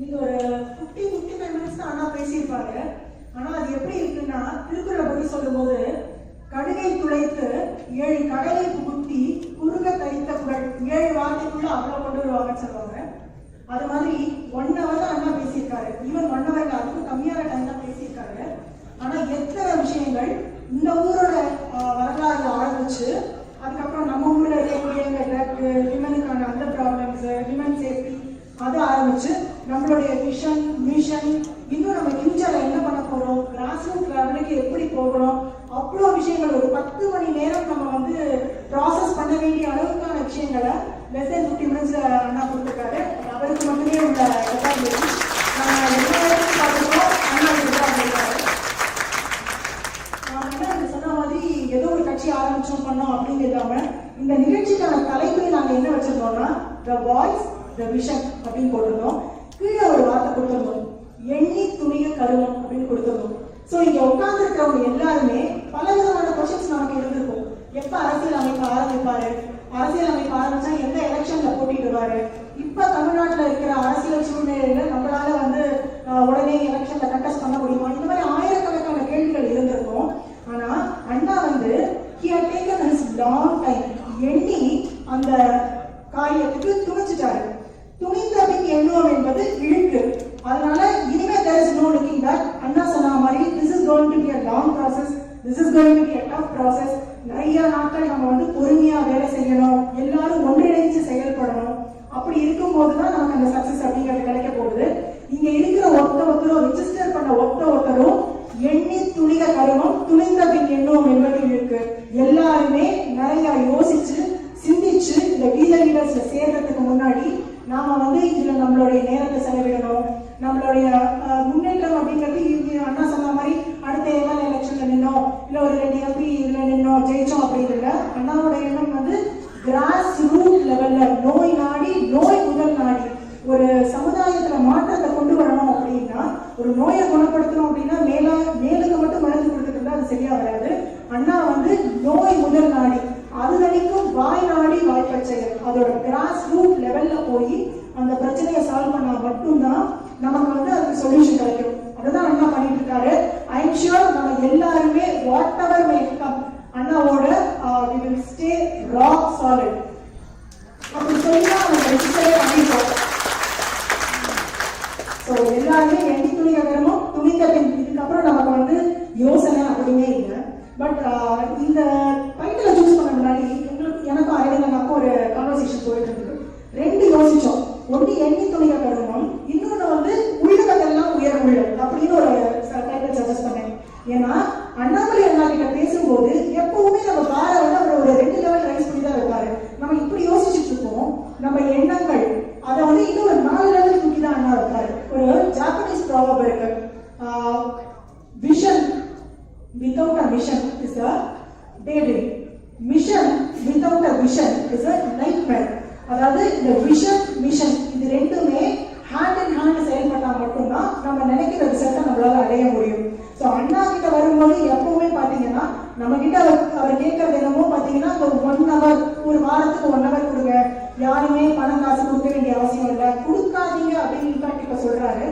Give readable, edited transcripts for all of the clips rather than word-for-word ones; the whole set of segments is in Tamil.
நீங்க ஒரு 55 மினிட்ஸ் தான் அண்ணா பேசியிருப்பாரு. ஆனா அது எப்படி இருக்குன்னா, திருக்குறளை பத்தி சொல்லும் போது கடுகை துளைத்து 7 கடலை புகுத்தி குறுக தைத்த புகழ் 7 வார்த்தைக்குள்ள அவ்வளவு கொண்டு வருவாங்கன்னு சொல்லுவாங்க. அது மாதிரி 1 hour தான் அண்ணா பேசியிருக்காரு. ஈவன் 1 hour அதுக்கு கம்மியான டைம் தான் பேசியிருக்காரு. ஆனா எத்தனை விஷயங்கள் இந்த ஊரோட வரலாறு ஆரம்பிச்சு அதுக்கப்புறம் நம்ம ஊர்ல இருக்கக்கூடிய விமனுக்கான அந்த ப்ராப்ளம்ஸ், விமன் சேஃப்டி அது ஆரம்பிச்சு நம்மளுடைய விஷன் மிஷன், இன்னும் நம்ம ஃபியூச்சர்ல என்ன பண்ண போறோம், கிராஸ் ரூட் லெவலுக்கு எப்படி போகணும், அவ்வளோ விஷயங்கள் ஒரு 10 மணி நேரம் நம்ம வந்து ப்ராசஸ் பண்ண வேண்டிய அளவுக்கான விஷயங்களை லெஸ் தென் 50 மினிட்ஸ்ல அண்ணா கொடுத்துருக்காரு. அவருக்கு மட்டுமே உள்ள எல்லாருக்கும் பார்த்துருக்கோம். அண்ணா இருக்காரு. சொன்ன மாதிரி ஏதோ ஒரு கட்சி ஆரம்பிச்சோம் பண்ணோம் அப்படின்னு இல்லாம இந்த நிகழ்ச்சிக்கான தலைப்பை நாங்க என்ன வச்சிருந்தோம்னா த வாய்ஸ் த விஷன் அப்படின்னு போட்டிருந்தோம். கீழே ஒரு வார்த்தை கொடுத்துருந்தோம், எண்ணி துணிய கருவம் அப்படின்னு கொடுத்துருந்தோம். ஸோ இங்க உட்கார்ந்து இருக்கிறவங்க எல்லாருமே பல விதமான கொஸ்டின்ஸ் நமக்கு இருந்திருக்கும். எப்ப அரசியல் அமைப்பு ஆரம்பிப்பாரு, அரசியல் அமைப்பு ஆரம்பிச்சா எந்த எலெக்ஷன்ல போட்டிடுவாரு, இப்ப தமிழ்நாட்டில் இருக்கிற அரசியல் சூழ்நிலையில நம்மளால வந்து உடனே எலெக்ஷன்ல கண்டெஸ்ட் பண்ண முடியுமா, இந்த மாதிரி ஆயிரக்கணக்கான கேள்விகள் இருந்திருக்கும். ஆனா அண்ணா வந்து he had taken his long time எண்ணி அந்த காரியத்துக்கு துணிச்சிட்டாரு. துணிந்த பின் எண்ணுவோம் என்பது இழுக்கு. அதனால இனிமே there is no looking back. அண்ணா சொன்ன மாதிரி this is going to be a long process, this is going to be a tough process. நிறைய நாட்கள் நம்ம வந்து பொறுமையா வேலை செய்யணும், எல்லாரும் ஒன்றிணைந்து செயல்படணும். அப்படி இருக்கும்போது தான் நமக்கு அந்த சக்சஸ் அப்படிங்கிறது கிடைக்க போகுது. இங்க இருக்கிற ஒருத்தரும் ரிஜிஸ்டர் பண்ண ஒருத்தரும் எண்ணி துணிக கருமம் துணிந்த பின் எண்ணுவோம் என்பது இருக்கு. எல்லாருமே நிறைய யோசிச்சு சிந்திச்சு இந்த வீத லீடர்ஸ்ல சேர்றதுக்கு முன்னாடி நாம வந்து இதுல நம்மளுடைய நேரத்தை செலவிடணும். நம்மளுடைய முன்னேற்றம் அப்படிங்கிறது அண்ணா சொன்ன மாதிரி அடுத்த எம்எல்ஏ எலெக்ஷன்ல நின்னோம், இல்ல ஒரு 2 எம்பி இதுல நின்னோம் ஜெயிச்சோம் அப்படின்னு இல்லை. அண்ணாவோட எண்ணம் வந்து கிராஸ் ரூட் லெவல்ல நோய் நாடி நோய் முதல் நாடி ஒரு சமுதாயத்துல மாற்றத்தை கொண்டு வரணும். அப்படின்னா ஒரு நோயை குணப்படுத்தணும் அப்படின்னா மேலுக்கு மட்டும் மருந்து கொடுத்துட்டு அது சரியா வராது. அண்ணா வந்து நோய் முதல் நாடி அது வரைக்கும் வாய் நாடி வாய்ப்பச்செயல் அதோட கிராஸ் ரூட் லெவல்ல போய் அந்த பிரச்சனையை சால்வ் பண்ணா மட்டும்தான் நமக்கு வந்து அதுக்கு சொல்யூஷன் கிடைக்கும். அதுதான் அண்ணா பண்ணிட்டு இருக்காரு. ஐ எம் ஷூர் நம்ம எல்லாருமே வாட் எவர் மே கம் அண்ணாவோட we will stay rock solid அப்படி சொல்லி நம்ம ரெஜிஸ்டரே பண்ணிட்டோம். ஸோ எல்லாருமே எண்ணி துணிக கருமம் துணிந்த பின், இதுக்கப்புறம் நமக்கு வந்து யோசனை அப்படின்னே இல்லை. பட் இந்த டைட்டிலை சூஸ் பண்ண முன்னாடி எனக்கும் அரவிந்தனாக்கும் ஒரு கான்வர்சேஷன் போயிட்டு இருக்கு. 2 யோசிச்சோம். ஒன்று எண்ணி துணிக கருமம், இன்னொன்று வந்து உள்ளதெல்லாம் உயர் உள்ளம் அப்படின்னு ஒரு டைட்டில் சஜஸ்ட் பண்ணேன். ஏன்னா அண்ணாமலை அண்ணா கிட்ட பேசும்போது எப்பவுமே நம்ம பாரை வந்து அவர் ஒரு 2 லெவல் ரைஸ் பண்ணி தான் இருப்பாரு. நம்ம இப்படி யோசிச்சுட்டு இருக்கோம், நம்ம எண்ணங்கள் அதை வந்து இன்னும் ஒரு 4 லெவல் தூக்கி தான் அண்ணா இருக்காரு. ஒரு ஜாப்பனீஸ் ப்ராவர்ப் இருக்கு, vision without a mission is a daydream, mission without a vision is a nightmare. அதாவது இந்த விஷன் மிஷன் இது ரெண்டுமே ஹேண்ட் இன் ஹேண்ட் செயல்பட்டா மட்டும்தான் நம்ம நினைக்கிற ரிசல்ட்டை நம்மளால அடைய முடியும். ஸோ அண்ணா கிட்ட வரும்போது எப்பவுமே பார்த்தீங்கன்னா நம்ம கிட்ட அவர் கேட்கறது என்னமோ பார்த்தீங்கன்னா ஒரு 1 hour, ஒரு வாரத்துக்கு 1 hour கொடுங்க, யாருமே பணம் காசு கொடுக்க வேண்டிய அவசியம் இல்லை, கொடுக்காதீங்க அப்படின்னு இன்ஃபேக்ட் இப்போ சொல்றாரு.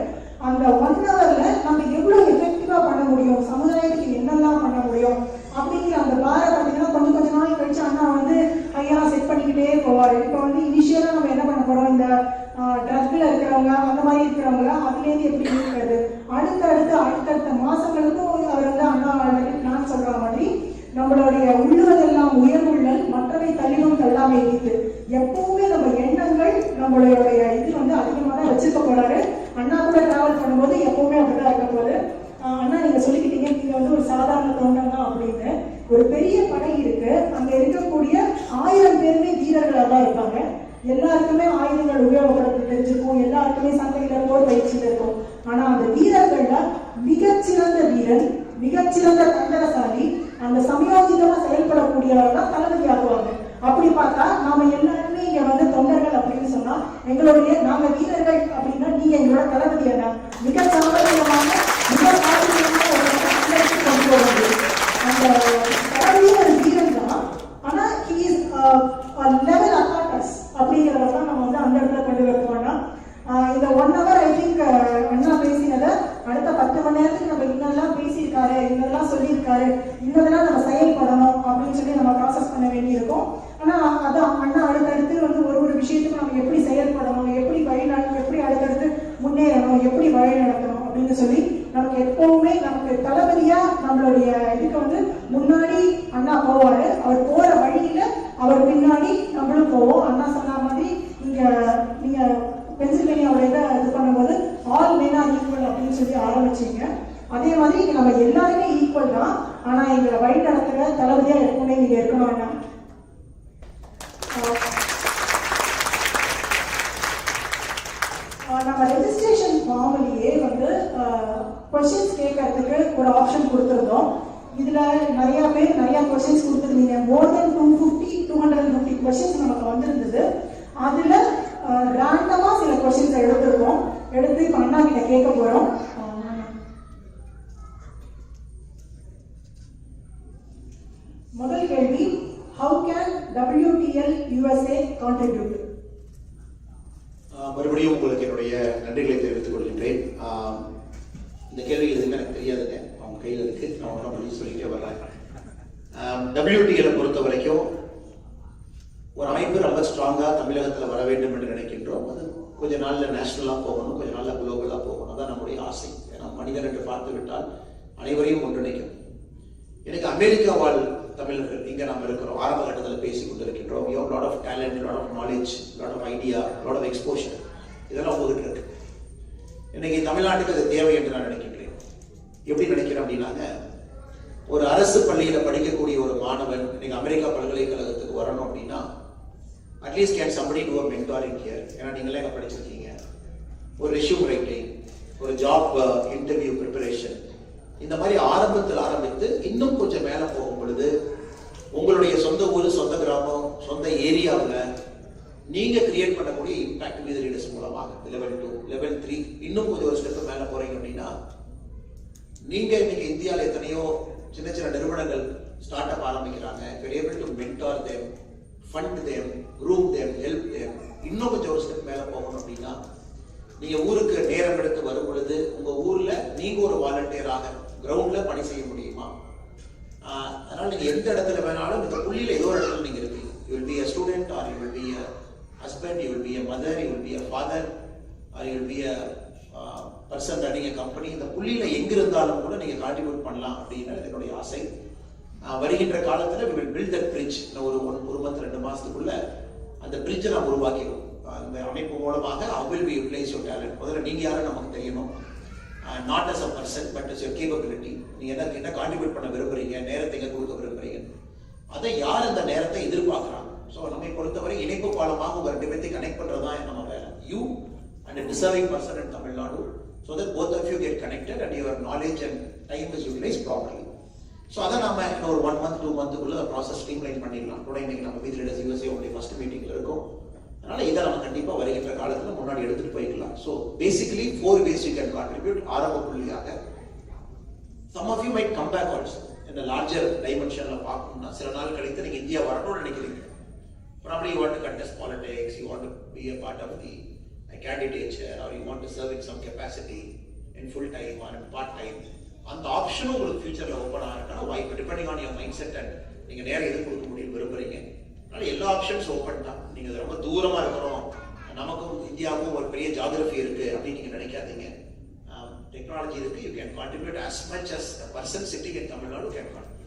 அந்த 1 hourல நம்ம எவ்வளவு எஃபெக்டிவா பண்ண முடியும், சமுதாயத்துக்கு என்னெல்லாம் பண்ண முடியும் அப்படிங்கிற அந்த பாரை பார்த்தீங்கன்னா கொஞ்சம் நாள் கழிச்சு அண்ணா வந்து ஐயா செட் பண்ணிக்கிட்டே போவார். இப்போ வந்து இனிஷியலாக நம்ம என்ன பண்ண போறோம், இந்த ட்ரக்ல இருக்கிறவங்க அந்த மாதிரி இருக்கிறவங்க அதுலேருந்து எப்படி இருக்கிறது, அடுத்தடுத்த மாசங்களுக்கும் அவர் வந்து அண்ணா நான் சொல்ற மாதிரி நம்மளுடைய உள்ளுவதெல்லாம் உயர்வுள்ளல் மற்றவை தள்ளினும் தள்ளாமை வைத்து எப்பவுமே நம்ம எண்ணங்கள் நம்மளுடைய இது வந்து அதிகமாக தான் வச்சிருக்க போறாரு. அண்ணா கூட டிராவல் பண்ணும்போது எப்பவுமே அப்படிதான் இருக்க போது. அண்ணா நீங்க சொல்லிக்கிட்டீங்க நீங்க வந்து ஒரு சாதாரண தொண்டன் தான் அப்படின்னு. ஒரு பெரிய படை இருக்கு, அங்க இருக்கக்கூடிய 1000 பேருமே வீரர்களாக தான் இருப்பாங்க. எல்லாருக்குமே ஆயுதங்கள் உபயோகப்படுத்த தெரிஞ்சிருக்கும், எல்லாருக்குமே சந்தையில போர் பயிற்சி இருக்கும். ஆனா அந்த வீரர்கள்ல மிகச்சிறந்த வீரன், மிகச்சிறந்த தந்திரசாலி, அந்த சமயோஜிதமா செயல்படக்கூடியவர் தான் தளபதி ஆகுவாங்க. அப்படி பார்த்தா நாம எல்லாருமே இங்க வந்து தொண்டர்கள் அப்படின்னு சொன்னா எங்களுடைய நாங்க வீரர்கள் அப்படின்னா நீங்க எங்களோட தளபதி என்ன மிக சாதாரணமாக மிக கொண்டு வர முடியும். அந்த தளபதியும் ஒரு வீரன் தான். ஆனா he is a level apart அப்படிங்கிறத தான் நம்ம வந்து அந்த இடத்துல கொண்டு வைப்போம்னா இந்த 1 hour ஐ திங்க் நேரத்துக்கு அண்ணா பேசினதை அடுத்த 10 மணி நேரத்துக்கு நம்ம இன்னெல்லாம் பேசியிருக்காரு, இன்னெல்லாம் சொல்லியிருக்காரு, இன்னதெல்லாம் நம்ம செயல்படணும் அப்படின்னு சொல்லி நம்ம ப்ராசஸ் பண்ண வேண்டியிருக்கும். ஆனால் அதான் அண்ணா அடுத்தடுத்து வந்து ஒரு விஷயத்துக்கு நம்ம எப்படி செயல்படணும், எப்படி எப்படி அடுத்தடுத்து முன்னேறணும், எப்படி வழி நடத்தணும் அப்படின்னு சொல்லி நமக்கு எப்பவுமே நமக்கு தளபதியா நம்மளுடைய இதுக்கு வந்து முன்னாடி அண்ணா போவாரு. அவர் போற வழியில அவர் பின்னாடி நம்மளும் போவோம். அண்ணா சொன்ன மாதிரி நீங்க பென்சில்வேனியாவோட இதை இது பண்ணும்போது ஆல் மென் ஆர் ஈக்குவல் அப்படின்னு சொல்லி ஆரம்பிச்சீங்க. அதே மாதிரி நம்ம எல்லாருமே ஈக்குவல் தான். ஆனா எங்களை வழி நடத்துற தளபதியா எப்பவுமே நீங்க இருக்கணும் அண்ணா. நம்ம ரெஜிஸ்ட்ரேஷன் ஃபார்ம்லயே வந்து கொஸ்டின்ஸ் கேட்கறதுக்கு ஒரு ஆப்ஷன் கொடுத்துருந்தோம். இதுல நிறைய பேர் நிறைய கொஸ்டின்ஸ் கொடுத்துருந்தீங்க. மோர் தென் 250 கொஸ்டின்ஸ் நமக்கு வந்திருந்தது. அதுல ரேண்டமா சில கொஸ்டின்ஸ் எடுத்திருக்கோம். எடுத்து இப்ப அண்ணா கிட்ட கேட்க போறோம். முதல் கேள்வி, how can WTL USA contribute? மறுபடியும் உங்களுக்கு என்னுடைய நன்றிகளை தெரிவித்துக் கொள்கின்றேன். இந்த கேள்வி எதுவுமே எனக்கு தெரியாதுங்க, அவங்க கையில் இருக்கு. நான் ஒன்றும் பதில் சொல்லிட்டே வர்றேன். WTL பொறுத்த வரைக்கும் ஒரு அமைப்பு ரொம்ப ஸ்ட்ராங்காக தமிழகத்தில் வர வேண்டும் என்று நினைக்கின்றோம். அது கொஞ்ச நாளில் நேஷனலாக போகணும், கொஞ்ச நாளில் குளோபலாக போகணும். அதான் நம்முடைய ஆசை. ஏன்னா மனிதன் என்று பார்த்து விட்டால் அனைவரையும் ஒன்றிணைக்கும். எனக்கு அமெரிக்கா வாழ் தமிழர்கள் இங்கே நாம் இருக்கிறோம், ஆரம்ப கட்டத்தில் பேசி கொண்டிருக்கின்றோம். You have lot of talent, lot of knowledge, lot of idea, lot of exposure. இதெல்லாம் உங்ககிட்ட இருக்கு. இன்னைக்கு தமிழ்நாட்டுக்கு அது தேவை என்று நான் நினைக்கின்றேன். எப்படி நினைக்கிறேன் அப்படின்னாங்க, ஒரு அரசு பள்ளியில் படிக்கக்கூடிய ஒரு மாணவன் இன்னைக்கு அமெரிக்கா பல்கலைக்கழகத்துக்கு வரணும் அப்படின்னா at least can somebody to a mentoring here. ஏன்னா நீங்களே அங்கே படிச்சிருக்கீங்க. ஒரு ரெஸ்யூம் ரைட்டிங், ஒரு ஜாப் இன்டர்வியூ ப்ரிப்பரேஷன், இந்த மாதிரி ஆரம்பத்தில் ஆரம்பித்து இன்னும் கொஞ்சம் மேலே போகும் பொழுது உங்களுடைய சொந்த ஊர், சொந்த கிராமம், சொந்த ஏரியாவில் நீங்க கிரியேட் பண்ணக்கூடிய இம்பாக்ட் வித் லீடர்ஸ் மூலமாக லெவல் 2, லெவல் 3 இன்னும் கொஞ்சம் ஒரு ஸ்டெப் மேலே போறீங்க அப்படின்னா நீங்க இன்னைக்கு இந்தியாவில் எத்தனையோ சின்ன சின்ன நிறுவனங்கள் ஸ்டார்ட் அப் ஆரம்பிக்கிறாங்க. able to mentor them, fund them, groom them, help them. இன்னும் கொஞ்சம் ஒரு ஸ்டெப் மேலே போகணும் அப்படின்னா நீங்க ஊருக்கு நேரம் எடுத்து வரும் பொழுது உங்க ஊர்ல நீங்க ஒரு வாலண்டியராக கிரவுண்ட்ல பணி செய்ய முடியுமா? அதனால நீங்க எந்த இடத்துல வேணாலும் இந்த புள்ளியில ஏதோ ஒரு இடத்துல நீங்க இருப்பீங்க. You will be a student, or you will be a husband, you will be a mother, you will be a father, or you will be a person running a company. இந்த புள்ளியில எங்க இருந்தாலும் கூட நீங்க கான்ட்ரிபியூட் பண்ணலாம் அப்படின்னு என்னுடைய ஆசை. வருகின்ற காலத்துல we will build that bridge. ஒரு மந்த் 2 மாசத்துக்குள்ள அந்த பிரிட்ஜை நாம் உருவாக்கிடுவோம். அந்த அமைப்பு மூலமாக how will we utilize your talent? முதல்ல நீங்க யாரும் நமக்கு தெரியணும். Not as a person, but as your capability. நீங்க என்ன கான்ட்ரிபியூட் பண்ண விரும்புறீங்க, நேரத்தை எங்க கொடுக்க விரும்புறீங்க, அதை யார் அந்த நேரத்தை எதிர்பார்க்கிறாங்க. ஸோ நம்மை பொறுத்தவரை இணைப்பு பாலமாக உங்க 2 பேர்த்தை கனெக்ட் பண்றதா நம்ம வேலை. You and deserving person in Tamil Nadu, so that both of you get connected and your knowledge and time is utilized properly. So அதை நம்ம ஒரு 1 month 2 monthக்குள்ள ப்ராசஸ் ஸ்ட்ரீம்லைன் பண்ணிடலாம். கூட இன்னைக்கு நம்ம வித் லீடர்ஸ் USA உடைய ஃபர்ஸ்ட் மீட்டிங்ல இருக்கும். அதனால இதை நம்ம கண்டிப்பா வருகின்ற காலத்துல முன்னாடி எடுத்துட்டு போய்க்கலாம். So basically 4 ways you can contribute. ஆரம்ப புள்ளியாக some of you might come back also in a larger dimensionல பார்க்கணும்னா சில நாள் கழித்து நீங்க இந்தியா வரணும்னு நினைக்கிறீங்க. Probably you want to contest politics, you want to be a part of the candidature, or you want to serve in some capacity in full time or in part time. அந்த ஆப்ஷனும் உங்களுக்கு ஃபியூச்சர்ல ஓப்பன் ஆகிறதுக்கான வாய்ப்பு, depending on your mind set and நீங்க நேரம் எது கொடுக்க முடியும் விரும்புறீங்க. அதனால எல்லா ஆப்ஷன்ஸ் ஓப்பன் தான். நீங்க ரொம்ப தூரமா இருக்கிறோம், நமக்கும் இந்தியாவுக்கும் ஒரு பெரிய ஜியோகிராஃபி இருக்கு அப்படின்னு நீங்க நினைக்காதீங்க. டெக்னாலஜி இருக்கு. You can contribute as much as the person sitting in Tamil Nadu can contribute.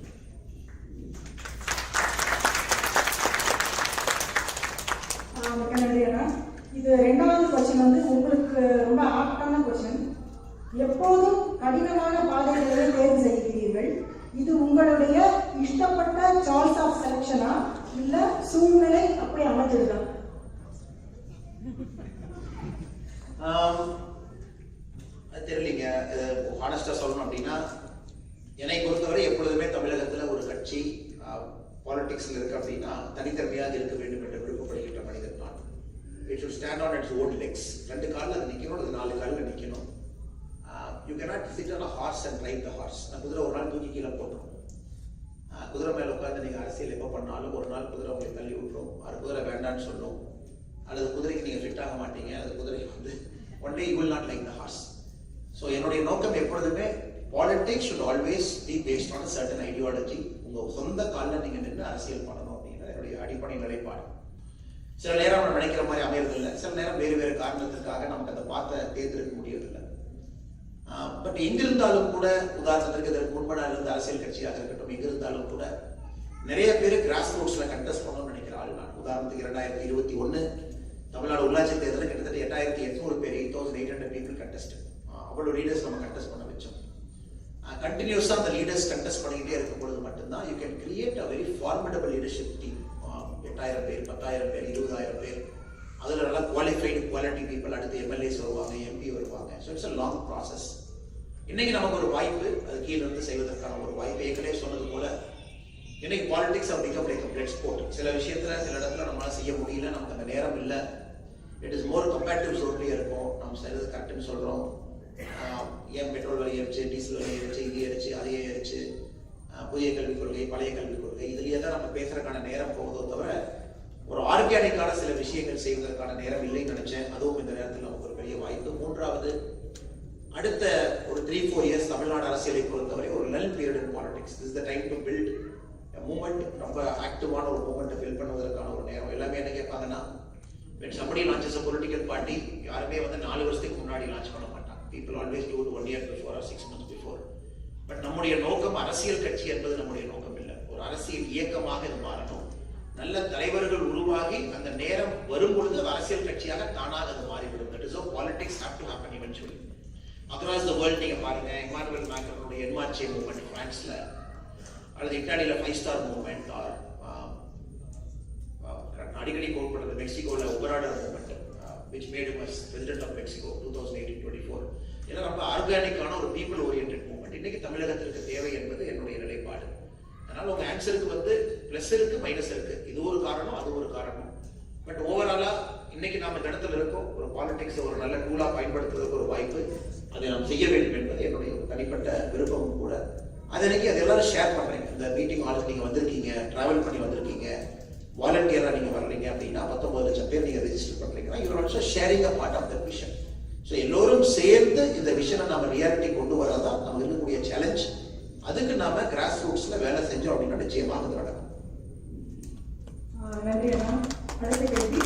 இது 2வது கொஸ்டின் வந்து உங்களுக்கு ரொம்ப ஆப்டான கொஸ்டின். எப்போதும் கடினமான பாதைகளை தேர்வு செய்கிறீர்கள். இது உங்களுடைய இஷ்டப்பட்ட சாய்ஸ் ஆஃப் செலக்ஷனா இல்ல சூழ்நிலை அப்படி அமைஞ்சிருக்கா? தெரியலீங்க. ஹானஸ்டா சொல்லணும் அப்படின்னா என்னை பொறுத்தவரை எப்பொழுதுமே தமிழகத்துல ஒரு கட்சி பாலிடிக்ஸ்ல இருக்கு அப்படின்னா தனித்தன்மையாக இருக்க வேண்டும் என்று விருப்பப்படுகின்ற மனிதன் நான். It should stand on its own legs. 2 கால்ல அது நிக்கணும், அது 4 கால்ல நிக்கணும். You cannot sit on a horse and ride the horse. நான் குதிரை ஒரு நாள் தூக்கி கீழே போட்டோம். குதிரை மேல உட்காந்து நீங்க அரசியல் எப்ப பண்ணாலும் ஒரு நாள் குதிரை உங்களை தள்ளி விட்டுரும். அது குதிரை வேண்டான்னு சொல்லும், அல்லது குதிரைக்கு நீங்க ஃபிட் ஆக மாட்டீங்க, அது குதிரை வந்து one day you will not like the horse. So என்னுடைய நோக்கம் எப்பொழுதுமே politics should always be based on a certain ideology. உங்க சொந்த காலில் நீங்க நின்று அரசியல் பண்ணணும் அப்படிங்கிற என்னுடைய அடிப்படை நிலைப்பாடு. சில நேரம் நம்ம நினைக்கிற மாதிரி அமையறதில்லை, சில நேரம் வேறு வேறு காரணத்திற்காக நமக்கு அந்த பாத்தை தேர்ந்தெடுக்க முடியறதில்லை. பட் எங்கிருந்தாலும் கூட, உதாரணத்திற்கு இதற்கு முன்பு இருந்த அரசியல் கட்சியாக இருக்கட்டும், எங்கிருந்தாலும் கூட நிறைய பேர் கிராஸ் ரூட்ஸ்ல கண்டெஸ்ட் பண்ணணும்னு நினைக்கிற ஆள் நான். உதாரணத்துக்கு 2021 தமிழ்நாடு உள்ளாட்சி தேர்தலில் கிட்டத்தட்ட 8800 பேர், 8800 people contested. அவ்வளவு லீடர்ஸ் நம்ம கண்டெஸ்ட் பண்ண வச்சோம். கண்டினியூஸா அந்த லீடர்ஸ் கண்டெஸ்ட் பண்ணிக்கிட்டே இருக்கும் பொழுது மட்டும்தான் you can create a very formidable leadership team. 8000 பேர், 10000 பேர், 20000 பேர், அதில் நல்லா குவாலிஃபைடு குவாலிட்டி பீப்புள், அடுத்து எம்எல்ஏஸ் வருவாங்க, எம்பி வருவாங்க. So it's a long process. இன்னைக்கு நமக்கு ஒரு வாய்ப்பு, அது கீழே இருந்து செய்வதற்கான ஒரு வாய்ப்பு. ஏற்கனவே சொன்னது போல இன்னைக்கு politics have become like a blood sport. சில விஷயத்துல சில இடத்துல நம்மளால செய்ய முடியல, நமக்கு அந்த நேரம் இல்லை. இட் இஸ் மோர் கம்பேரிட்டிவ் ஜோன்லேயே இருக்கும். நம்ம செய்யறது கரெக்டுன்னு சொல்றோம். ஏன் பெட்ரோல் விலை ஏறிச்சு, டீசல் விலை ஏறிச்சு, இது ஏறிச்சு, அதையே ஏறிச்சு, புதிய கல்விக் கொள்கை, பழைய கல்விக் கொள்கை, இதுலயே தான் நம்ம பேசுறதுக்கான நேரம் போகுதோ தவிர ஒரு ஆர்கானிக்கான சில விஷயங்கள் செய்வதற்கான நேரம் இல்லைன்னு நினைச்சேன். அதுவும் இந்த நேரத்தில் நமக்கு ஒரு பெரிய வாய்ப்பு. மூன்றாவது, அடுத்த ஒரு 3-4 years தமிழ்நாடு அரசியலை பொறுத்தவரை ஒரு நல்ல period in politics. This is the time to build moment. ரொம்ப ஆக்டிவான ஒரு மூமெண்ட்டை ஃபில் பண்ணுவதற்கான ஒரு நேரம். எல்லாமே என்ன கேட்பாங்கன்னா, when somebody launches a political party, யாருமே வந்து 4 வருஷத்துக்கு முன்னாடி லான்ச் பண்ண மாட்டாங்க. People always do it 1 year before or 6 months before. But நம்முடைய நோக்கம் அரசியல் கட்சி என்பது நம்முடைய நோக்கம் இல்லை. ஒரு அரசியல் இயக்கமாக இது மாறணும். நல்ல தலைவர்கள் உருவாகி அந்த நேரம் வரும் பொழுது அரசியல் கட்சியாக தானாக அது மாறிவிடும். That is how politics have to happen eventually. Across the world நீங்க பாருங்க, இமானுவேல் மேக்ரானுடைய என்மார்ச்சே மூவ்மெண்ட் பிரான்ஸ்ல, அல்லது இட்டாலியில 5 Star மூவ்மெண்ட், அடிக்கடி கோட் பண்றது மெக்சிகோல ஒபராடர் movement, which made him as president of Mexico 2018-24. இதெல்லாம் ரொம்ப ஆர்கானிக்கான ஒரு பீப்புள் ஓரியன்டட் மூவ்மெண்ட். இன்னைக்கு தமிழகத்திற்கு தேவை என்பது என்னுடைய நிலைப்பாடு. அதனால உங்க ஆன்சருக்கு வந்து பிளஸ் இருக்கு, மைனஸ் இருக்கு. இது ஒரு காரணம், அது ஒரு காரணம். பட் ஓவராலா இன்னைக்கு நாம இந்த இடத்துல இருக்கோம். ஒரு பாலிடிக்ஸ் ஒரு நல்ல டூலா பயன்படுத்துவதற்கு ஒரு வாய்ப்பு, அதை நாம் செய்ய வேண்டும் என்பது என்னுடைய தனிப்பட்ட விருப்பமும் கூட. அது இன்னைக்கு அது எல்லாரும் ஷேர் பண்றீங்க. இந்த மீட்டிங் ஆளுக்கு நீங்க வந்திருக்கீங்க, டிராவல் பண்ணி வந்திருக்கீங்க, வாலண்டியரா நீங்க வரலீங்க அப்படின்னா 19 லட்சம் பேர் நீங்க ரெஜிஸ்டர் பண்றீங்கன்னா you are also sharing a part of the vision. So எல்லோரும் சேர்ந்து இந்த விஷனை நம்ம ரியாலிட்டி கொண்டு வரதான் நமக்கு இருக்கக்கூடிய சேலஞ்ச். அதுக்கு நாம கிராஸ் ரூட்ஸ்ல வேலை செஞ்சோம் அப்படின்னா நிச்சயமாக அது நடக்கும். நன்றி அண்ணா. அடுத்த கேள்வி.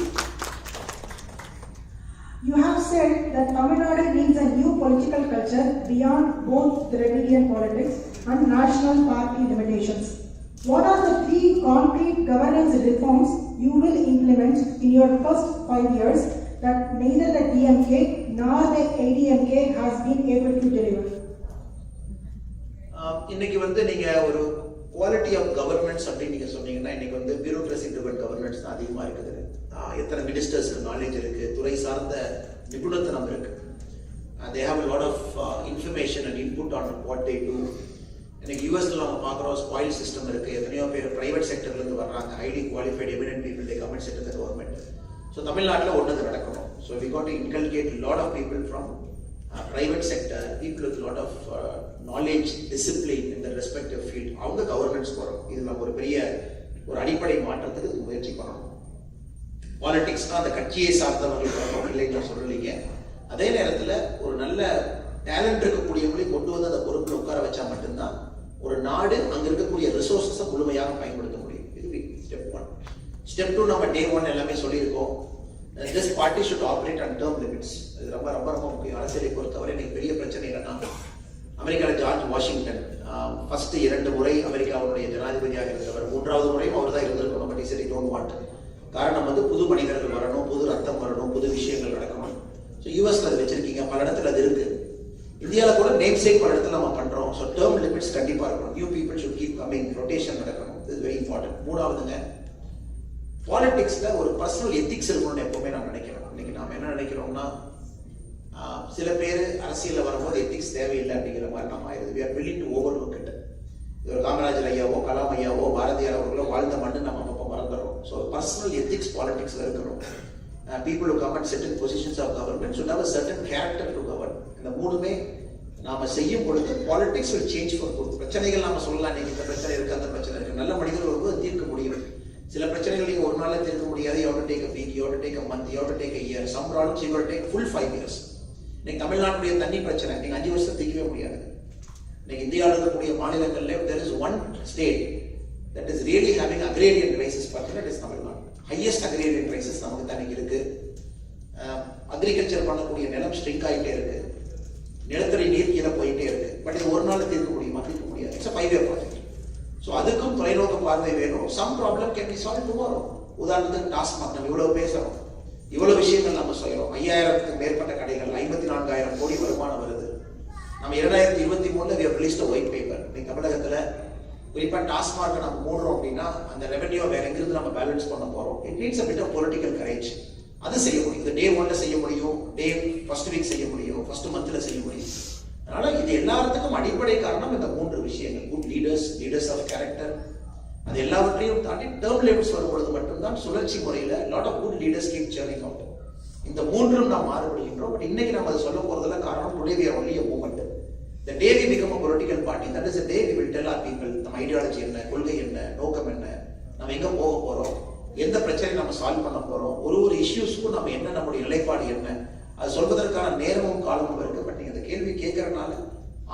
You have said that Tamil Nadu needs a new political culture beyond both Dravidian politics and national party limitations. What are the 3 concrete governance reforms you will implement in your first 5 years that neither the DMK nor the ADMK has been able to deliver? இன்னைக்கு வந்து நீங்க ஒரு குவாலிட்டி ஆஃப் கவர்னன்ஸ் அப்படின்னு நீங்க சொன்னீங்கன்னா, இன்னைக்கு வந்து பியூரோக்ரசி ட்ரிவன் கவர்னன்ஸ் தான் அதிகமா இருக்குது. எத்தனை மினிஸ்டர்ஸ்க்கு நாலேஜ் இருக்கு, துறை சார்ந்த நிபுணத்துவம் இருக்கு. They have a lot of information and input on what they do. இன்னைக்கு யூஎஸ்ல நம்ம பார்க்குறோம், ஸ்பாயில் சிஸ்டம் இருக்கு. எத்தனையோ பேர் பிரைவேட் செக்டர்ல இருந்து வர்றாங்க, highly qualified eminent people they come and set the government. So தமிழ்நாட்டில் ஒன்று நடக்கணும். So we got to inculcate lot of people from private sector, people with a lot of knowledge, discipline in the respective field, அவங்க கவர்னன்ஸ் வரும். இது நம்ம ஒரு பெரிய ஒரு அடிப்படை மாற்றத்துக்கு முயற்சி பண்ணணும். பாலிடிக்ஸ் தான் அந்த கட்சியை சார்ந்தவர்கள் வரணும் இல்லைன்னு சொல்லலீங்க. அதே நேரத்தில் ஒரு நல்ல டேலண்ட் இருக்கக்கூடியவங்களை கொண்டு வந்து அந்த பொறுப்பில் உட்கார வச்சா மட்டும்தான் ஒரு நாடு அங்கே இருக்கக்கூடிய ரிசோர்ஸஸை முழுமையாக பயன்படுத்த முடியும். இது ஸ்டெப் 1. ஸ்டெப் 2 நம்ம டே 1 எல்லாமே சொல்லியிருக்கோம். This party should operate on term limits. இது ரொம்ப ரொம்ப ரொம்ப முக்கியம். அரசியலை பொறுத்தவரை இன்னைக்கு பெரிய பிரச்சனை என்னன்னா, அமெரிக்காவில் ஜார்ஜ் வாஷிங்டன் ஃபர்ஸ்ட் 2 முறை அமெரிக்காவுடைய ஜனாதிபதியாக இருந்தவர். 3வது முறையும் அவர் தான் இருந்திருக்கணும். பட் சரி டோன்ட் வாண்ட். காரணம் வந்து புது மனிதர்கள் வரணும், புது ரத்தம் வரணும், புது விஷயங்கள் நடக்கணும். ஸோ யூஎஸ்ல அது வச்சிருக்கீங்க, பல இடத்துல அது இருக்கு. இந்தியாவில் கூட நேம் சேக் பல இடத்துல நம்ம பண்றோம். ஸோ டேர்ம் லிமிட்ஸ் கண்டிப்பாக இருக்கணும். New people should keep coming, rotation நடக்கணும். இது வெரி இம்பார்ட்டன்ட். 3வதுங்க, பாலிடிக்ஸ்ல ஒரு பர்சனல் எத்திக்ஸ் இருக்கணும்னு எப்பவுமே நான் நினைக்கிறேன். இன்னைக்கு நாம என்ன நினைக்கிறோம்னா, சில பேர் அரசியலில் வரும்போது எத்திக்ஸ் தேவையில்லை அப்படிங்கிற மாதிரி நம்ம ஆயிடுது. We are willing to overlook it. ஒரு காமராஜர் ஐயாவோ, கலாம் ஐயாவோ, பாரதியார் அவர்களோ வாழ்ந்த மண்ணு நம்ம அப்போ மறந்துடுறோம். ஸோ பர்சனல் எத்திக்ஸ் பாலிடிக்ஸ்ல இருக்கணும். People who come and sit in positions of government should have a certain character to govern. இந்த 3மே நாம செய்யும் பொழுது politics will change for good. பிரச்சனைகள் நாம சொல்லலாம், இன்னைக்கு இந்த பிரச்சனை இருக்கு, அந்த பிரச்சனை இருக்கு. நல்ல மனிதர்கள் வரும்போது தீர்க்க முடியும். சில பிரச்சனைகள் நீங்க ஒரு நாள்ல தீர்க்க முடியாது. You have to take a week, you have to take a month, you have to take a year. Some problems you have to take full 5 years. இன்னைக்கு தமிழ்நாட்டுடைய தண்ணி பிரச்சனை நீங்க 5 வருஷம் தீர்க்கவே முடியாது. இன்னைக்கு இந்தியாவில் இருக்கக்கூடிய மாநிலங்கள்ல there is one state that is really having agrarian crisis பார்த்தீங்கன்னா it is Tamil Nadu. highest agrarian crisis நமக்கு தண்ணி இருக்கு. அக்ரிகல்ச்சர் பண்ணக்கூடிய நிலம் ஸ்ட்ரிங்க் ஆகிட்டே இருக்கு. நிலத்தடி நீர் கீழே போயிட்டே இருக்கு. பட் இது ஒரு நாள் தீர்க்க முடியுமா? தீர்க்க முடியாது. It's 5-year project. ஸோ அதுக்கும் தொலைநோக்கு பார்வை வேணும். Some problem can be solve tomorrow. உதாரணத்துக்கு டாஸ்மாக் நம்ம இவ்வளவு பேசுறோம், இவ்வளவு விஷயங்கள் நம்ம சொல்றோம். 5000க்கு மேற்பட்ட கடைகள், 54,000 கோடி வருமானம் வருது. நம்ம 2023 we have released a white paper. இன்னைக்கு தமிழகத்துல குறிப்பா டாஸ்மார்க்கை நம்ம மூடுறோம் அப்படின்னா அந்த ரெவென்யூ வேற எங்கிருந்து நம்ம பேலன்ஸ் பண்ண போறோம்? It needs a bit of political courage. அது செய்ய முடியும். இது டே 1ல செய்ய முடியும், டே ஃபர்ஸ்ட் வீக் செய்ய முடியும், ஃபர்ஸ்ட் மந்த்ல செய்ய முடியும். அதனால இது எல்லாத்துக்கும் அடிப்படை காரணம் இந்த 3 விஷயங்கள். Good leaders of character. அது எல்லாவற்றையும் தாண்டி டேர்ம் லிமிட்ஸ் வரும்பொழுது மட்டும்தான் சுழற்சி முறையில lot of good leaders keep churning out. இந்த 3ம் நாம் மாறுபடுகின்றோம். பட் இன்னைக்கு நம்ம அதை சொல்ல போறதுல காரணம் today we are only a movement. The day we become a political party, that is the day we will tell our people நம்ம ஐடியாலஜி என்ன, கொள்கை என்ன, நோக்கம் என்ன, நம்ம எங்க போக போறோம், எந்த பிரச்சனை நம்ம சால்வ் பண்ண போறோம், ஒரு இஷ்யூஸ்க்கும் நம்ம என்ன, நம்முடைய நிலைப்பாடு என்ன, அது சொல்வதற்கான நேரமும் காலமும் இருக்கு. பட் நீங்க அந்த கேள்வி கேட்கறதுனால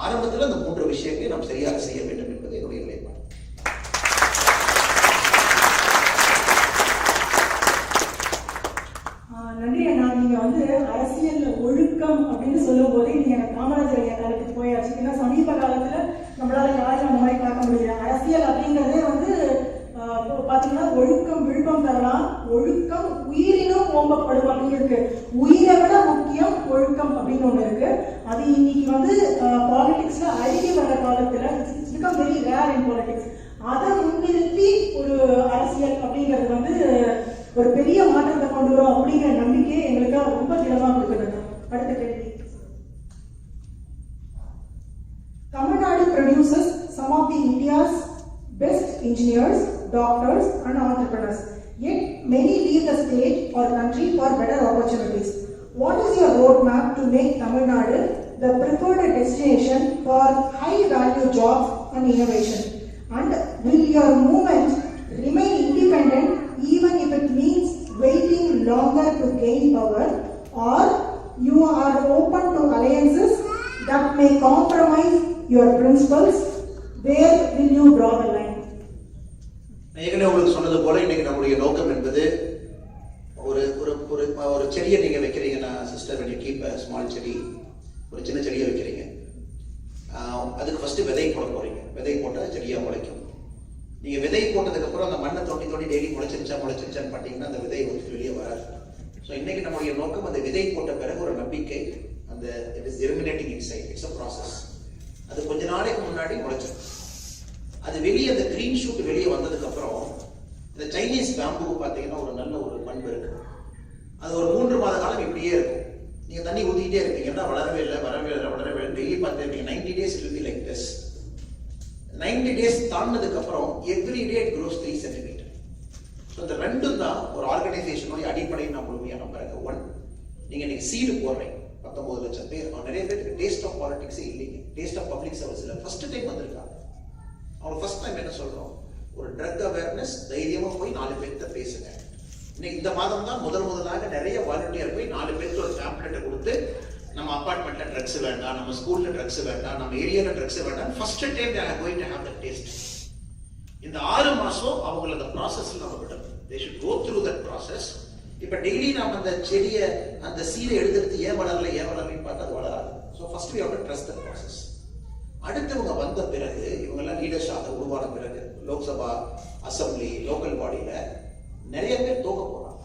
ஆரம்பத்தில் அந்த 3 விஷயங்களை நாம் சரியாக செய்ய வேண்டும் என்பது என்னுடைய நிலைப்பாடு. நன்றி அண்ணா. நீங்க அரசியல் ஒழுக்கம் அப்படின்னு சொல்லும் போதே நீங்க காமராஜர் ஐயா காலத்துக்கு போயாச்சு. ஏன்னா சமீப காலத்துல நம்மளால யாரும் அந்த மாதிரி பார்க்க முடியல. அரசியல் அப்படிங்கறதே பாத்தீங்கன்னா ஒழுக்கம் விழுப்பம் தரலாம், ஒழுக்கம் உயிரினும் ஓம்பப்படும் அப்படின்னு இருக்கு. உயிரை விட முக்கியம் ஒழுக்கம் அப்படின்னு ஒண்ணு இருக்கு. அது இன்னைக்கு பாலிடிக்ஸ்ல அழுகி வர காலத்துல it's become very rare in politics. அதை முன்னிறுத்தி ஒரு அரசியல் அப்படிங்கிறது ஒரு பெரிய மாற்றத்தை கொண்டு வரும் அப்படிங்கிற நம்பிக்கையை எங்களுக்கு ரொம்ப திடமா கொடுக்குறது. அடுத்த கேள்வி. Tamil Nadu produces some of the India's best engineers, doctors and entrepreneurs. Yet many leave the state or country for better opportunities. What is your roadmap to make Tamil Nadu the preferred destination for high value jobs and innovation? And will your movement remain independent even if it means waiting longer to gain power, or you are open to alliances that may compromise your principles? Where will you draw the line? ஏற்கனவே உங்களுக்கு சொன்னது போல இன்னைக்கு நம்முடைய நோக்கம் என்பது ஒரு செடியை நீங்க வைக்கிறீங்கன்னா sister, when you keep a small செடி, ஒரு சின்ன செடியை வைக்கிறீங்க, அதுக்கு ஃபர்ஸ்ட் விதை போட போறீங்க. விதை போட்டா செடியா முளைக்கும். நீங்க விதை போட்டதுக்கு அப்புறம் அந்த மண்ணை தோண்டி டெய்லி முளைச்சிருச்சான்னு பார்த்தீங்கன்னா அந்த விதை வெளியே வராது. ஸோ இன்னைக்கு நம்முடைய நோக்கம் அந்த விதை போட்ட பிறகு ஒரு நம்பிக்கை, அந்த it is germinating inside. It's a process. அது கொஞ்ச நாளைக்கு முன்னாடி முளைச்சிடும். அது வெளியே அந்த கிரீன் ஷூட் வெளியே வந்ததுக்கு அப்புறம் இந்த சைனீஸ் பேம்புக்கு பார்த்தீங்கன்னா ஒரு நல்ல ஒரு பண்பு இருக்கு. அது ஒரு 3 மாத காலம் இப்படியே இருக்கும். நீங்க தண்ணி ஊத்திக்கிட்டே இருப்பீங்கன்னா வளரவே இல்லை டெய்லி பார்த்துருப்பீங்க. 90 days it will be like this. 90 days தாண்டதுக்கு அப்புறம் every day it grows 3 centimeter. So இந்த ரெண்டும் தான் ஒரு ஆர்கனைசேஷனுடைய அடிப்படை நான் முழுமையாக நம்புறேன். 1, நீங்க இன்னைக்கு சீடு போடுறீங்க. 19 லட்சம் பேர், நிறைய பேருக்கு டேஸ்ட் ஆஃப் பாலிடிக்ஸே இல்லைங்க. டேஸ்ட் ஆஃப் பப்ளிக் சர்வீஸ்ல ஃபர்ஸ்ட் டைம் வந்திருக்காங்க. அவங்க ஃபர்ஸ்ட் டைம் என்ன சொல்றோம், ஒரு ட்ரக் அவேர்னஸ், தைரியமா போய் 4 பேர்கிட்ட பேசுங்க. இன்னைக்கு இந்த மாதம் தான் முதலாக நிறைய வாலண்டியர் போய் 4 பேருக்கு ஒரு பேம்ப்ளெட்டை கொடுத்து, நம்ம அபார்ட்மெண்ட்ல ட்ரக்ஸ் வேண்டாம், நம்ம ஸ்கூல்ல ட்ரக்ஸ் வேண்டாம், நம்ம ஏரியால ட்ரக்ஸ் வேண்டாம், first time they are going to have the taste. இந்த 6 மாசம் அவங்கள அந்த ப்ராசஸ்ல நம்ம விடணும். they should go through that process. இப்ப டெய்லி நம்ம அந்த செடியை, அந்த சீடை எடுத்து ஏன் வளரலன்னு பார்த்தா அது வளராது. So first we have to trust the process. அடுத்தவங்க வந்த பிறகு, இவங்கெல்லாம் லீடர்ஷாக உருவான பிறகு, லோக்சபா, அசம்பிளி, லோக்கல் பாடியில நிறைய பேர் தோக்க போறாங்க,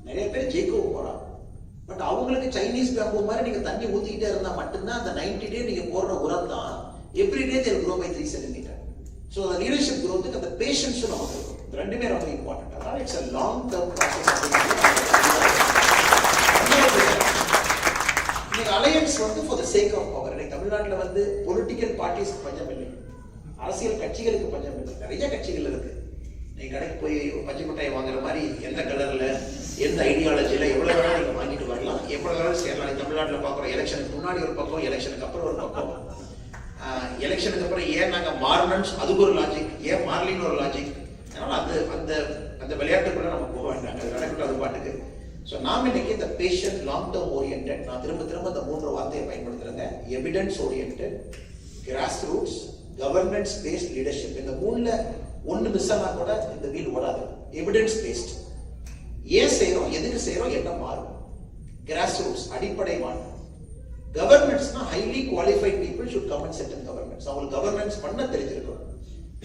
நிறைய பேர் ஜெயிக்கவும் போறாங்க. பட் அவங்களுக்கு சைனீஸ் பேம்பு மாதிரி நீங்க தண்ணி ஊத்திக்கிட்டே இருந்தா மட்டும்தான் அந்த 90 day நீங்க போடுற உரம் தான் every day they will grow by 3 centimeter. So அந்த லீடர்ஷிப் growth-க்கு அந்த பேஷன்ஸும் நமக்கு இருக்கும். ரெண்டுமே ரொம்ப இம்பார்ட்டன்ட். அதனால it's a long term process. இன்னைக்கு alliance for the sake of power. இன்னைக்கு தமிழ்நாட்டில் பொலிட்டிக்கல் பார்ட்டிஸ்க்கு பஞ்சம் இல்லை, அரசியல் கட்சிகளுக்கு பஞ்சம் இல்லை. நிறைய கட்சிகள் இருக்கு. நீங்க கடைக்கு போய் பச்சை மிட்டாய் வாங்குற மாதிரி எந்த கலர்ல, எந்த ஐடியாலஜில எவ்வளவு வேணாலும் நீங்க வாங்கிட்டு வரலாம், எவ்வளவு வேணாலும் சேரலாம். தமிழ்நாட்டில் பார்க்குறோம், எலெக்ஷனுக்கு முன்னாடி ஒரு பக்கம், எலெக்ஷனுக்கு அப்புறம் ஒரு பக்கம். எலெக்ஷனுக்கு அப்புறம் ஏன் நாங்க மாறணும்னு அதுக்கு ஒரு லாஜிக், ஏன் மாறலின்னு ஒரு லாஜிக். அதனால அந்த அந்த விளையாட்டுக்குள்ள நம்ம போக வேண்டாங்க. அது நடக்கட்டும், அது பாட்டுக்கு. ஸோ நாம் இன்னைக்கு இந்த பேஷண்ட் லாங் டேர்ம் ஓரியன்ட், நான் திரும்ப திரும்ப இந்த 3 வார்த்தையை பயன்படுத்துறேங்க. Evidence orient, grass roots, governance based leadership. இந்த 3ல ஒன்று மிஸ் ஆனா கூட இந்த வீல் ஓடாது. எவிடன்ஸ் பேஸ்ட், ஏன் செய்யறோம், எதுக்கு செய்யறோம், என்ன மாறும். கிராஸ் ரூட்ஸ், அடிப்படை மாற்றம். கவர்னன்ஸ்னா highly qualified people should come and sit in governance. அவங்களுக்கு கவர்னன்ஸ் பண்ண தெரிஞ்சிருக்கும்.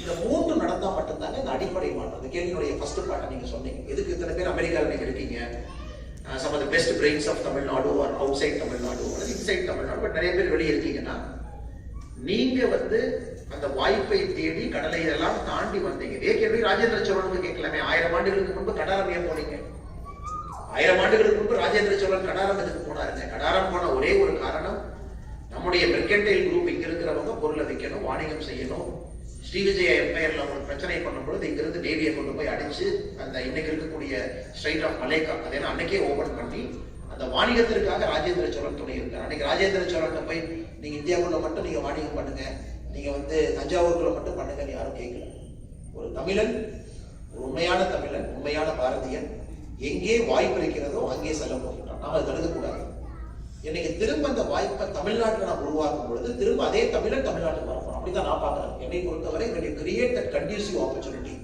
இந்த 3 நடந்தா மட்டும்தாங்க இந்த அடிப்படை மாற்றம். இந்த கேள்வியுடைய ஃபர்ஸ்ட் பார்ட்டை நீங்க சொன்னீங்க, எதுக்கு இத்தனை பேர் அமெரிக்காவில் நீங்க இருக்கீங்க, some of the best brains of Tamil Nadu or outside Tamil Nadu or inside Tamil Nadu, but நிறைய பேர் வெளியே இருக்கீங்கன்னா நீங்க அந்த வாய்ப்பை தேடி கடலை எல்லாம் தாண்டி வந்தீங்க. இதே கேள்வி ராஜேந்திர சோழனுக்கு கேட்கலாமே. 1000 ஆண்டுகளுக்கு முன்பு கடாரம் ஏன் போனீங்க? 1000 ஆண்டுகளுக்கு முன்பு ராஜேந்திர சோழன் கடாரம் எதுக்கு போனாருங்க? கடாரம் போன ஒரே ஒரு காரணம், நம்முடைய மெர்கன்டைல் குரூப் இங்க இருக்கிறவங்க பொருளை விற்கணும், வாணிகம் செய்யணும். ஸ்ரீவிஜய எம்பையர்ல ஒரு பிரச்சனை பண்ணும்போது இங்கிருந்து நேவியை கொண்டு போய் அடிச்சு அந்த இன்னைக்கு இருக்கக்கூடிய ஸ்ட்ரைட் ஆஃப் மலேக்கா அதெல்லாம் அன்னைக்கே ஓபன் பண்ணி அந்த வாணிகத்திற்காக ராஜேந்திர சோழன் துணை இருந்தார். அன்னைக்கு ராஜேந்திர சோழன் போய் நீங்க இந்தியாவுக்குள்ள மட்டும் நீங்க வாணிகம் பண்ணுங்க, நீங்க தஞ்சாவூருக்குள்ள மட்டும் பண்ணுங்கன்னு யாரும் கேட்கல. ஒரு தமிழன், ஒரு உண்மையான தமிழன், உண்மையான பாரதியன் எங்கே வாய்ப்பு இருக்கிறதோ அங்கே செல்ல போகின்றான். நாம் அதை தடுக்கக்கூடாது. இன்னைக்கு திரும்ப அந்த வாய்ப்பை தமிழ்நாட்டில் நாம் உருவாக்கும் பொழுது திரும்ப அதே தமிழன் தமிழ்நாட்டுக்கு வரணும். அப்படிதான் நான் பார்க்கிறேன். என்னை பொறுத்தவரை when you create that conducive opportunity,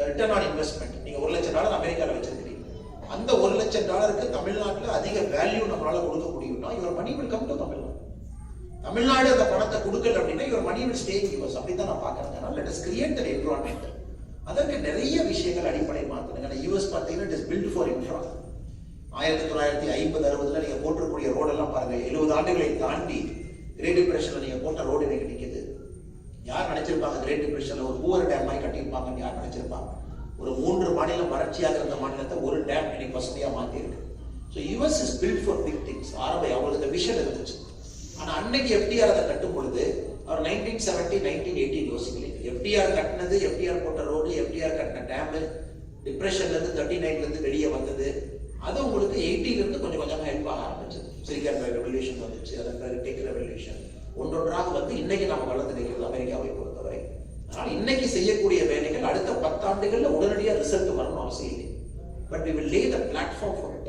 return on investment, நீங்க $1,00,000 அமெரிக்காவில் வச்சிருக்கீங்க, அந்த $1,00,000 தமிழ்நாட்டில் அதிக வேல்யூ நம்மளால கொடுக்க முடியும்னா your money will come to Tamil Nadu. Tamil Nadu அந்த பணத்தை கொடுக்கல அப்படின்னா your money will stay in US. அப்படிதான் நான் பார்க்கிறேன். let us create that environment. அதற்கு நிறைய விஷயங்கள் அடிப்படை மாற்றணுங்க. யூஎஸ் பார்த்தீங்கன்னா it is built for infra. 1950-60 நீங்க போட்டிருக்கூடிய ரோடெல்லாம் பாருங்க. 70 ஆண்டுகளை தாண்டி கிரேட் டிப்ரெஷன்ல நீங்க போட்ட ரோடு இன்னைக்கு நிக்குது. யார் நினைச்சிருப்பாங்க கிரேட் டிப்ரெஷன்ல ஒரு பூவர் டேம் மாதிரி கட்டியிருப்பாங்கன்னு யார் நினைச்சிருப்பாங்க? ஒரு 3 மாநிலம் வறட்சியாக இருந்த மாநிலத்தை ஒரு டேம் இன்னைக்கு பசுமையா மாத்தி இருக்கு. So US is built for big things. அவங்களுக்கு இந்த விஷன் இருந்துச்சு. ஆனா அன்னைக்கு எஃப்டிஆர் அதை கட்டும் பொழுது அவர் 1970, 1980 யோசிக்கல. எஃப்டிஆர் கட்டினது, எஃப்டிஆர் போட்ட ரோடு, எஃப்டிஆர் கட்டின டேம், டிப்ரெஷன்ல இருந்து 39ல இருந்து வெளியே வந்தது. அது உங்களுக்கு 80ல இருந்து கொஞ்சம் கொஞ்சமா ஹெல்ப் ஆக ஆரம்பிச்சது. சிலிக்கான் ரெவல்யூஷன் வந்துச்சு, அதன் பிறகு டெக் ரெவல்யூஷன், ஒன்றொன்றாக இன்னைக்கு நம்ம வளர்ந்து நிற்கிறது அமெரிக்காவை பொறுத்தவரை. ஆனால் இன்னைக்கு செய்யக்கூடிய வேலைகள் அடுத்த 10 ஆண்டுகள்ல உடனடியாக ரிசல்ட் வரணும் அவசியம் இல்லை. But we will lay the platform for it.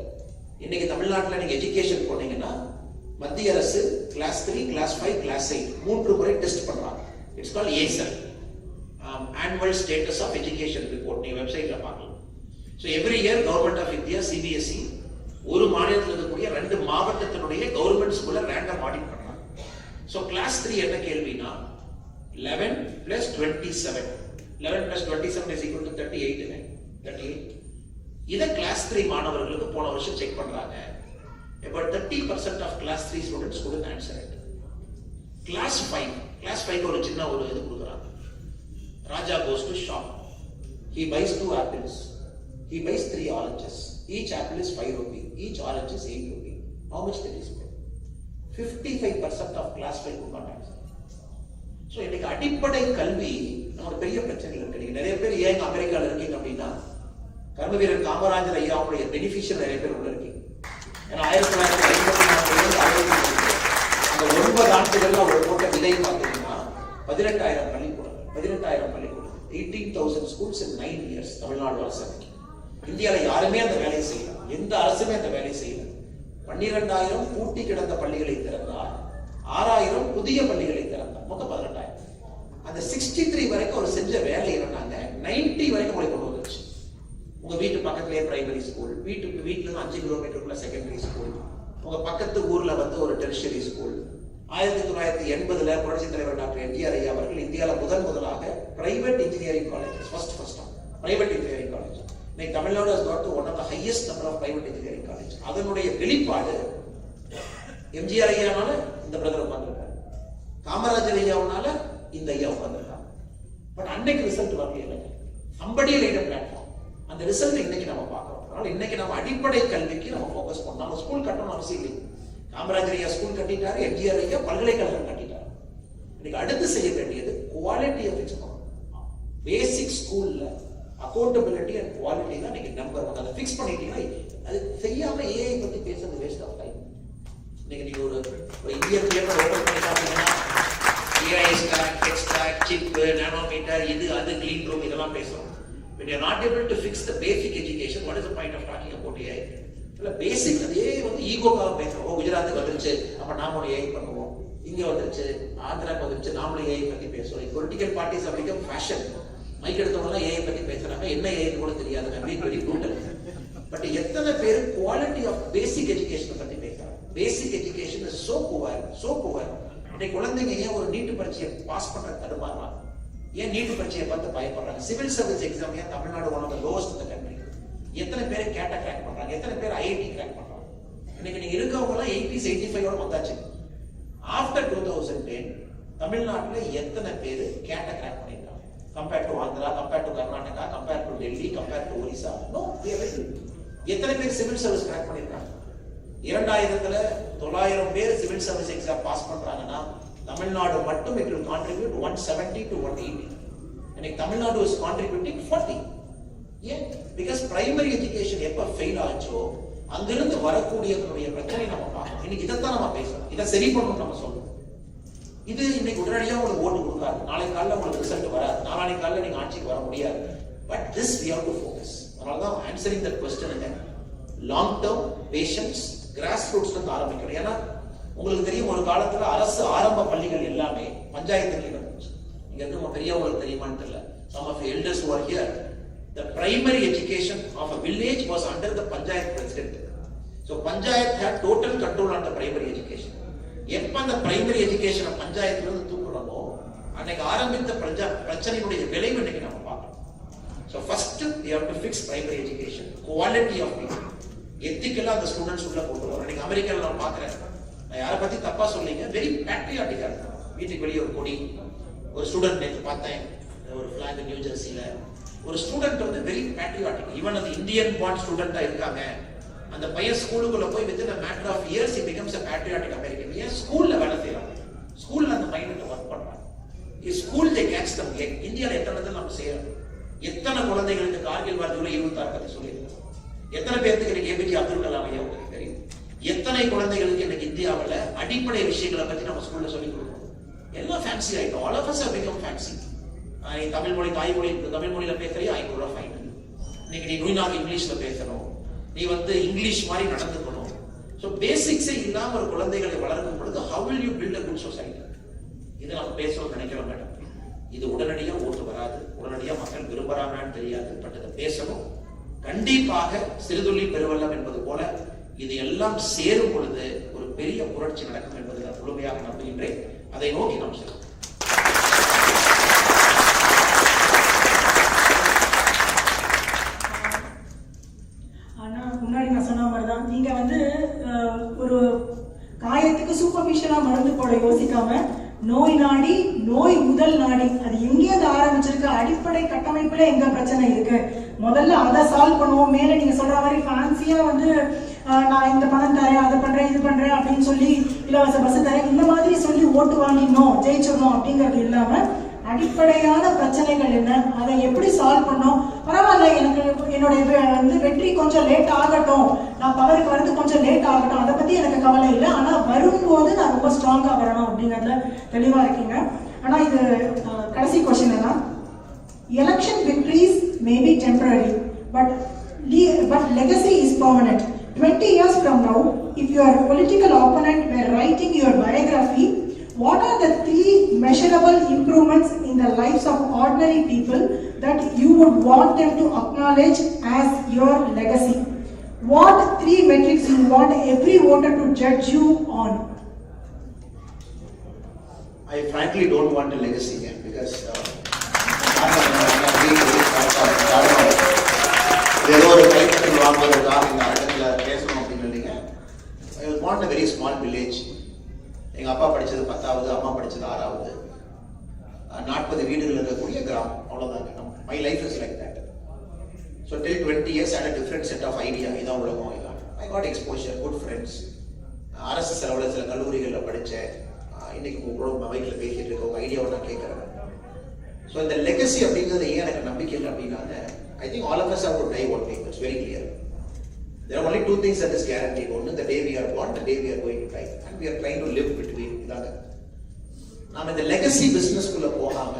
இன்னைக்கு தமிழ்நாட்டில் நீங்க எஜுகேஷன் போனீங்கன்னா மத்திய அரசு கிளாஸ் 3, கிளாஸ் 5, கிளாஸ் 8 3 முறை டெஸ்ட் பண்றாங்க. It's called ASER, annual status of education report. நீங்க வெப்சைட்ல பார்க்கலாம். So every year government of India CBSE ஒரு மாநிலத்தில் இருக்கக்கூடிய 2 மாவட்டத்தினுடைய கவர்மெண்ட் ஸ்கூல்ல ரேண்டம் ஆடிட் பண்றாங்க. ஸோ கிளாஸ் 3 என்ன கேள்வினா 11 plus 27. 11 plus 27 is equal to 38. 38. இதை கிளாஸ் 3 மாணவர்களுக்கு போன வருஷம் செக் பண்றாங்க. About 30% of class 3 students couldn't answer it. Class 5 ஒரு சின்ன ஒரு இது கொடுக்குறாங்க. ராஜா goes to shop. He buys 2 apples. He buys 3 oranges. Each apple is 5 rupees. Each orange is 8 rupees. How much did he spend? 55% of class 5 could not answer. So இன்னைக்கு அடிப்படை கல்வி நம்ம பெரிய பிரச்சனை இருக்கு. நீங்க நிறைய பேர் ஏன் அமெரிக்கால இருக்கீங்க அப்படின்னா கர்மவீரர் காமராஜர் ஐயாவுடைய பெனிஃபிஷியல் நிறைய பேர் உள்ள இருக்கீங்க. ஏன்னா 1954 அந்த 9 ஆண்டுகள்ல ஒரு போட்ட விலை பார்த்தீங்கன்னா 18,000 பள்ளிக்கூடம். 18,000 schools in 9 years தமிழ்நாடு அரசு. இந்தியாவில் யாருமே அந்த வேலையை செய்யல. எந்த அரசுமே அந்த வேலையை செய்யல. 12,000 பூட்டி கிடந்த பள்ளிகளை திறந்தார், 6,000 புதிய பள்ளிகளை திறந்தார், மொத்தம் 18,000. அந்த 63 வரைக்கும் அவர் செஞ்ச வேலை என்னன்னாங்க 90 வரைக்கும் உங்களை கொண்டு வந்துருச்சு. உங்க வீட்டு பக்கத்திலேயே பிரைமரி ஸ்கூல், வீட்டுல இருந்து 5 கிலோமீட்டருக்குள்ள செகண்டரி ஸ்கூல், உங்க பக்கத்து ஊர்ல ஒரு டெரிஷரி ஸ்கூல். 1980 புரட்சித் தலைவர் டாக்டர் எம்ஜிஆர் ஐயா அவர்கள் இந்தியாவில் முதலாக private engineering college first private engineering college. இன்னைக்கு Tamil Nadu has got to one of the highest number of private engineering college. அதனுடைய வெளிப்பாடு எம்ஜிஆர் ஐயானால இந்த பிரதர் உட்கார்ந்திருக்காரு, காமராஜர் ஐயாவுனால இந்த ஐயா உட்கார்ந்திருக்காங்க. பட் அன்னைக்கு ரிசல்ட் வரல இல்லை. somebody laid a platform. அந்த ரிசல்ட் இன்னைக்கு நம்ம பார்க்கிறோம். அதனால இன்னைக்கு நம்ம அடிப்படை கல்விக்கு நம்ம ஃபோக்கஸ் பண்ணணும். நம்ம ஸ்கூல் கட்டணும் அவசியம் இல்லை. காமராஜர் ஐயா ஸ்கூல் கட்டிட்டாரு, எம்ஜிஆர் ஐயா பல்கலைக்கழகம் கட்டிட்டாரு. இன்னைக்கு அடுத்து செய்ய வேண்டியது குவாலிட்டியை ஃபிக்ஸ் பண்ணணும். பேசிக் ஸ்கூல்ல அக்கௌண்டபிலிட்டி அண்ட் குவாலிட்டி தான் இன்னைக்கு நம்பர் 1. அதை ஃபிக்ஸ் பண்ணிட்டீங்கன்னா அது செய்யாம ஏஐ பத்தி பேசுறது வேஸ்ட் ஆஃப் டைம். இன்னைக்கு நீங்க ஒரு இந்தியன் பேப்பர் ஓபன் பண்ணி பார்த்தீங்கன்னா AI stock, tech stock, chip, nanometer, இது அது கிளீன் ரூம் இதெல்லாம் பேசுறோம். When you are not able to fix the basic education, what is the point of talking about AI? இல்ல பேசிக் அதே வந்து ஈகோக்காக பேசுறோம். குஜராத்துக்கு வந்துருச்சு அப்ப நாமளும் ஏஐ பண்ணுவோம், இங்க வந்துருச்சு ஆந்திராக்கு வந்துருச்சு நாமளும் ஏஐ பத்தி பேசுறோம். பொலிட்டிக்கல் பார்ட்டிஸ் அப்படிக்கும் ஃபேஷன். மைக் எடுத்தவங்க ஏஐ பத்தி பேசுறாங்க, என்ன ஏஐ கூட தெரியாது, வெரி ப்ரூட்டல். பட் எத்தனை பேர் குவாலிட்டி ஆஃப் பேசிக் எஜுகேஷன் பத்தி பேசுறாங்க? பேசிக் எஜுகேஷன் இஸ் சோ புவர். இன்னைக்கு குழந்தைங்க ஏன் ஒரு நீட்டு பரீட்சையை பாஸ் பண்ற தடுமாறுறாங்க? ஏன் நீட்டு பரீட்சையை பார்த்து பயப்படுறாங்க? சிவில் சர்வீஸ் எக்ஸாம் ஏன் Tamil Nadu one of the lowest in the country? எத்தனை பேர் கேட்ட கிராக் பண்றாங்க? எத்தனை பேர் ஐஐடி கிராக் பண்றாங்க? இன்னைக்கு நீங்க இருக்கவங்க எல்லாம் 80s 85 வந்தாச்சு. ஆஃப்டர் 2010 தமிழ்நாட்டுல எத்தனை பேர் கேட்ட கிராக் பண்ணிருக்காங்க? Compare to Andhra, compare to Karnataka, compare to Delhi, compare to Orissa, no. எத்தனை பேர் சிவில் சர்வீஸ் கிராக் பண்ணிருக்காங்க? 2000ல 900 பேர் சிவில் சர்வீஸ் எக்ஸாம் பாஸ் பண்றாங்கன்னா தமிழ்நாடு மட்டும் it will contribute 170 to 180. இன்னைக்கு தமிழ்நாடு is contributing 40. ஏன்? பிகாஸ் பிரைமரி எஜுகேஷன் எப்ப ஃபெயில் ஆச்சோ அங்கிருந்து வரக்கூடிய பிரச்சனை நம்ம பார்க்கணும். இன்னைக்கு இதைத்தான் நம்ம பேசணும், இதை சரி பண்ணணும் நம்ம சொல்லணும். இது இன்னைக்கு உடனடியாக உங்களுக்கு ஓட்டு கொடுக்காது, நாளை காலையில் உங்களுக்கு ரிசல்ட் வராது, நாளானைக்கு காலையில் நீங்க ஆட்சிக்கு வர முடியாது. But this we have to focus. அதனாலதான் answering that question long term patience, grass ரூட்ஸ்ல இருந்து ஆரம்பிக்கணும். ஏன்னா உங்களுக்கு தெரியும், ஒரு காலத்துல அரசு ஆரம்ப பள்ளிகள் எல்லாமே பஞ்சாயத்து கீழ இருந்துச்சு. இங்க இருக்க பெரியவங்களுக்கு தெரியுமான்னு தெரியல. Some of the elders who are here, the primary education of a village was under the panchayat president. So panchayat had total control on the primary education. எப்ப அந்த பிரைமரி எஜுகேஷனை பஞ்சாயத்துல இருந்து தூக்குறோமோ அன்னைக்கு ஆரம்பித்த பிரச்சனையுடைய விளைவு இன்னைக்கு நம்ம பார்க்கணும். So first we have to fix primary education, quality of people. எத்திக்கலா அந்த ஸ்டூடெண்ட்ஸ் உள்ள கொண்டு வரோம். இன்னைக்கு அமெரிக்கால நான் பார்க்கிறேன், நான் யாரை பத்தி தப்பா சொல்லிங்க, வெரி பேட்ரியாட்டிக்கா இருக்காங்க. வீட்டுக்கு வெளியே ஒரு கொடி, ஒரு ஸ்டூடெண்ட் நேற்று பார்த்தேன், ஒரு பிளாக் நியூ ஜெர்சியில ஒரு ஸ்டூடெண்ட் வந்து வெரி பேட்ரியாட்டிக். ஈவன் அந்த இந்தியன் பார்ன் ஸ்டூடெண்டா இருக்காங்க. அந்த பையன் ஸ்கூலுக்குள்ள போய் within a matter of years he becomes a patriotic American. ஏன்? ஸ்கூல்ல வேலை செய்யறாங்க, ஸ்கூல்ல அந்த மைண்ட்ல ஒர்க் பண்றாங்க. School they catch them. இந்தியால எத்தனை இடத்துல நம்ம செய்யறோம்? எத்தனை குழந்தைகளுக்கு கார்கில் வார் ஜூலை 26 பத்தி சொல்லியிருக்கோம்? எத்தனை பேருக்கு இன்னைக்கு ஏபிஜே அப்துல் கலாம் ஐயா உங்களுக்கு தெரியும்? எத்தனை குழந்தைகளுக்கு இன்னைக்கு இந்தியாவில் அடிப்படை விஷயங்களை பத்தி நம்ம ஸ்கூல்ல சொல்லி கொடுக்கணும்? எல்லாம் ஃபேன்சி ஆயிட்டோம். All of us have become fancy. நீ தமிழ் மொழி தாய்மொழி தமிழ் மொழியில பேசுறியா ₹500 ஃபைன். இன்னைக்கு நீ நுய்நாக இங்கிலீஷ்ல பேசணும், நீ வந்து இங்கிலீஷ் மாதிரி நடந்துக்கணும். ஸோ பேசிக்ஸே இல்லாம ஒரு குழந்தைகளை வளர்க்கும் பொழுது how will you build a good society? இது நம்ம பேசணும்னு நினைக்கிறோம் மேடம். இது உடனடியா ஓட்டு வராது, உடனடியா மக்கள் விரும்புறாங்கன்னு தெரியாது. பட் இதை பேசணும். கண்டிப்பாக சிறுதுளி பெருவெள்ளம் என்பது போல இது எல்லாம் சேரும் பொழுது ஒரு பெரிய புரட்சி நடக்கும் என்பதை நான் முழுமையாக நம்புகின்றேன். அதை நோக்கி நாம் செல்வோம். முன்னாடி நான் சொன்ன மாதிரிதான், நீங்க வந்து ஒரு காயத்துக்கு சூப்பர்ஃபிஷியலா மருந்து போட யோசிக்காம நோய் நாடி, நோய் முதல் நாடி, அது எங்கேயாவது ஆரம்பிச்சிருக்கு, அடிப்படை கட்டமைப்புல எங்க பிரச்சனை இருக்கு, முதல்ல அதை சால்வ் பண்ணுவோம். மேல நீங்க சொல்ற மாதிரி ஃபேன்சியா வந்து நான் இந்த பணம் தரேன், அதை பண்றேன், இது பண்றேன் அப்படின்னு சொல்லி, இலவச பஸ் தரேன், இந்த மாதிரி சொல்லி ஓட்டு வாங்கிடணும், ஜெயிச்சிடணும் அப்படிங்கிறது இல்லாம அடிப்படையான பிரச்சனைகள் என்ன, அதை எப்படி சால்வ் பண்ணோம். பரவாயில்ல, எனக்கு என்னுடைய வந்து வெற்றி கொஞ்சம் லேட் ஆகட்டும், நான் பவருக்கு வரது கொஞ்சம் லேட் ஆகட்டும், அதை பத்தி எனக்கு கவலை இல்லை. ஆனா வரும்போது நான் ரொம்ப ஸ்ட்ராங்கா வரணும் அப்படிங்கறதுல தெளிவா இருக்கீங்க. ஆனா இது கடைசி கொஸ்டின் என்ன, election victories may be temporary but legacy is permanent. 20 years from now, if your political opponent were writing your biography, what are the 3 measurable improvements in the lives of ordinary people that you would want them to acknowledge as your legacy? What 3 metrics you want every voter to judge you on? I frankly don't want a legacy here because ஏதோ ஒரு கைப்பற்றல் வாங்குவதற்காக இந்த அரங்கத்தில் பேசணும் அப்படின்னு இல்லைங்க. I want a very small village. எங்க அப்பா படிச்சது 10வது, அம்மா படிச்சது 6வது, 40 வீடுகள் இருக்கக்கூடிய கிராமம், அவ்வளவுதாங்க. My life is like that. So till 20 years I had a different set of idea. இதான் உலகம், இதான். I got exposure, good friends. அரசு செலவில் சில கல்லூரிகளில் படித்தேன். இன்னைக்கு உங்களோட மைக்கில் பேசிட்டு இருக்க உங்க ஐடியாவை நான் கேட்குறேன். ஸோ இந்த லெகசி அப்படிங்கிறது ஏன் எனக்கு நம்பிக்கை இல்லை அப்படின்னா, I think all of us have to die one day. It's very clear. There are only 2 things that is guaranteed. One, the day we are born, the day we are going to die, and we are trying to live between. இதாங்க. நாம இந்த லெகசி பிசினஸ்க்குள்ள போகாம,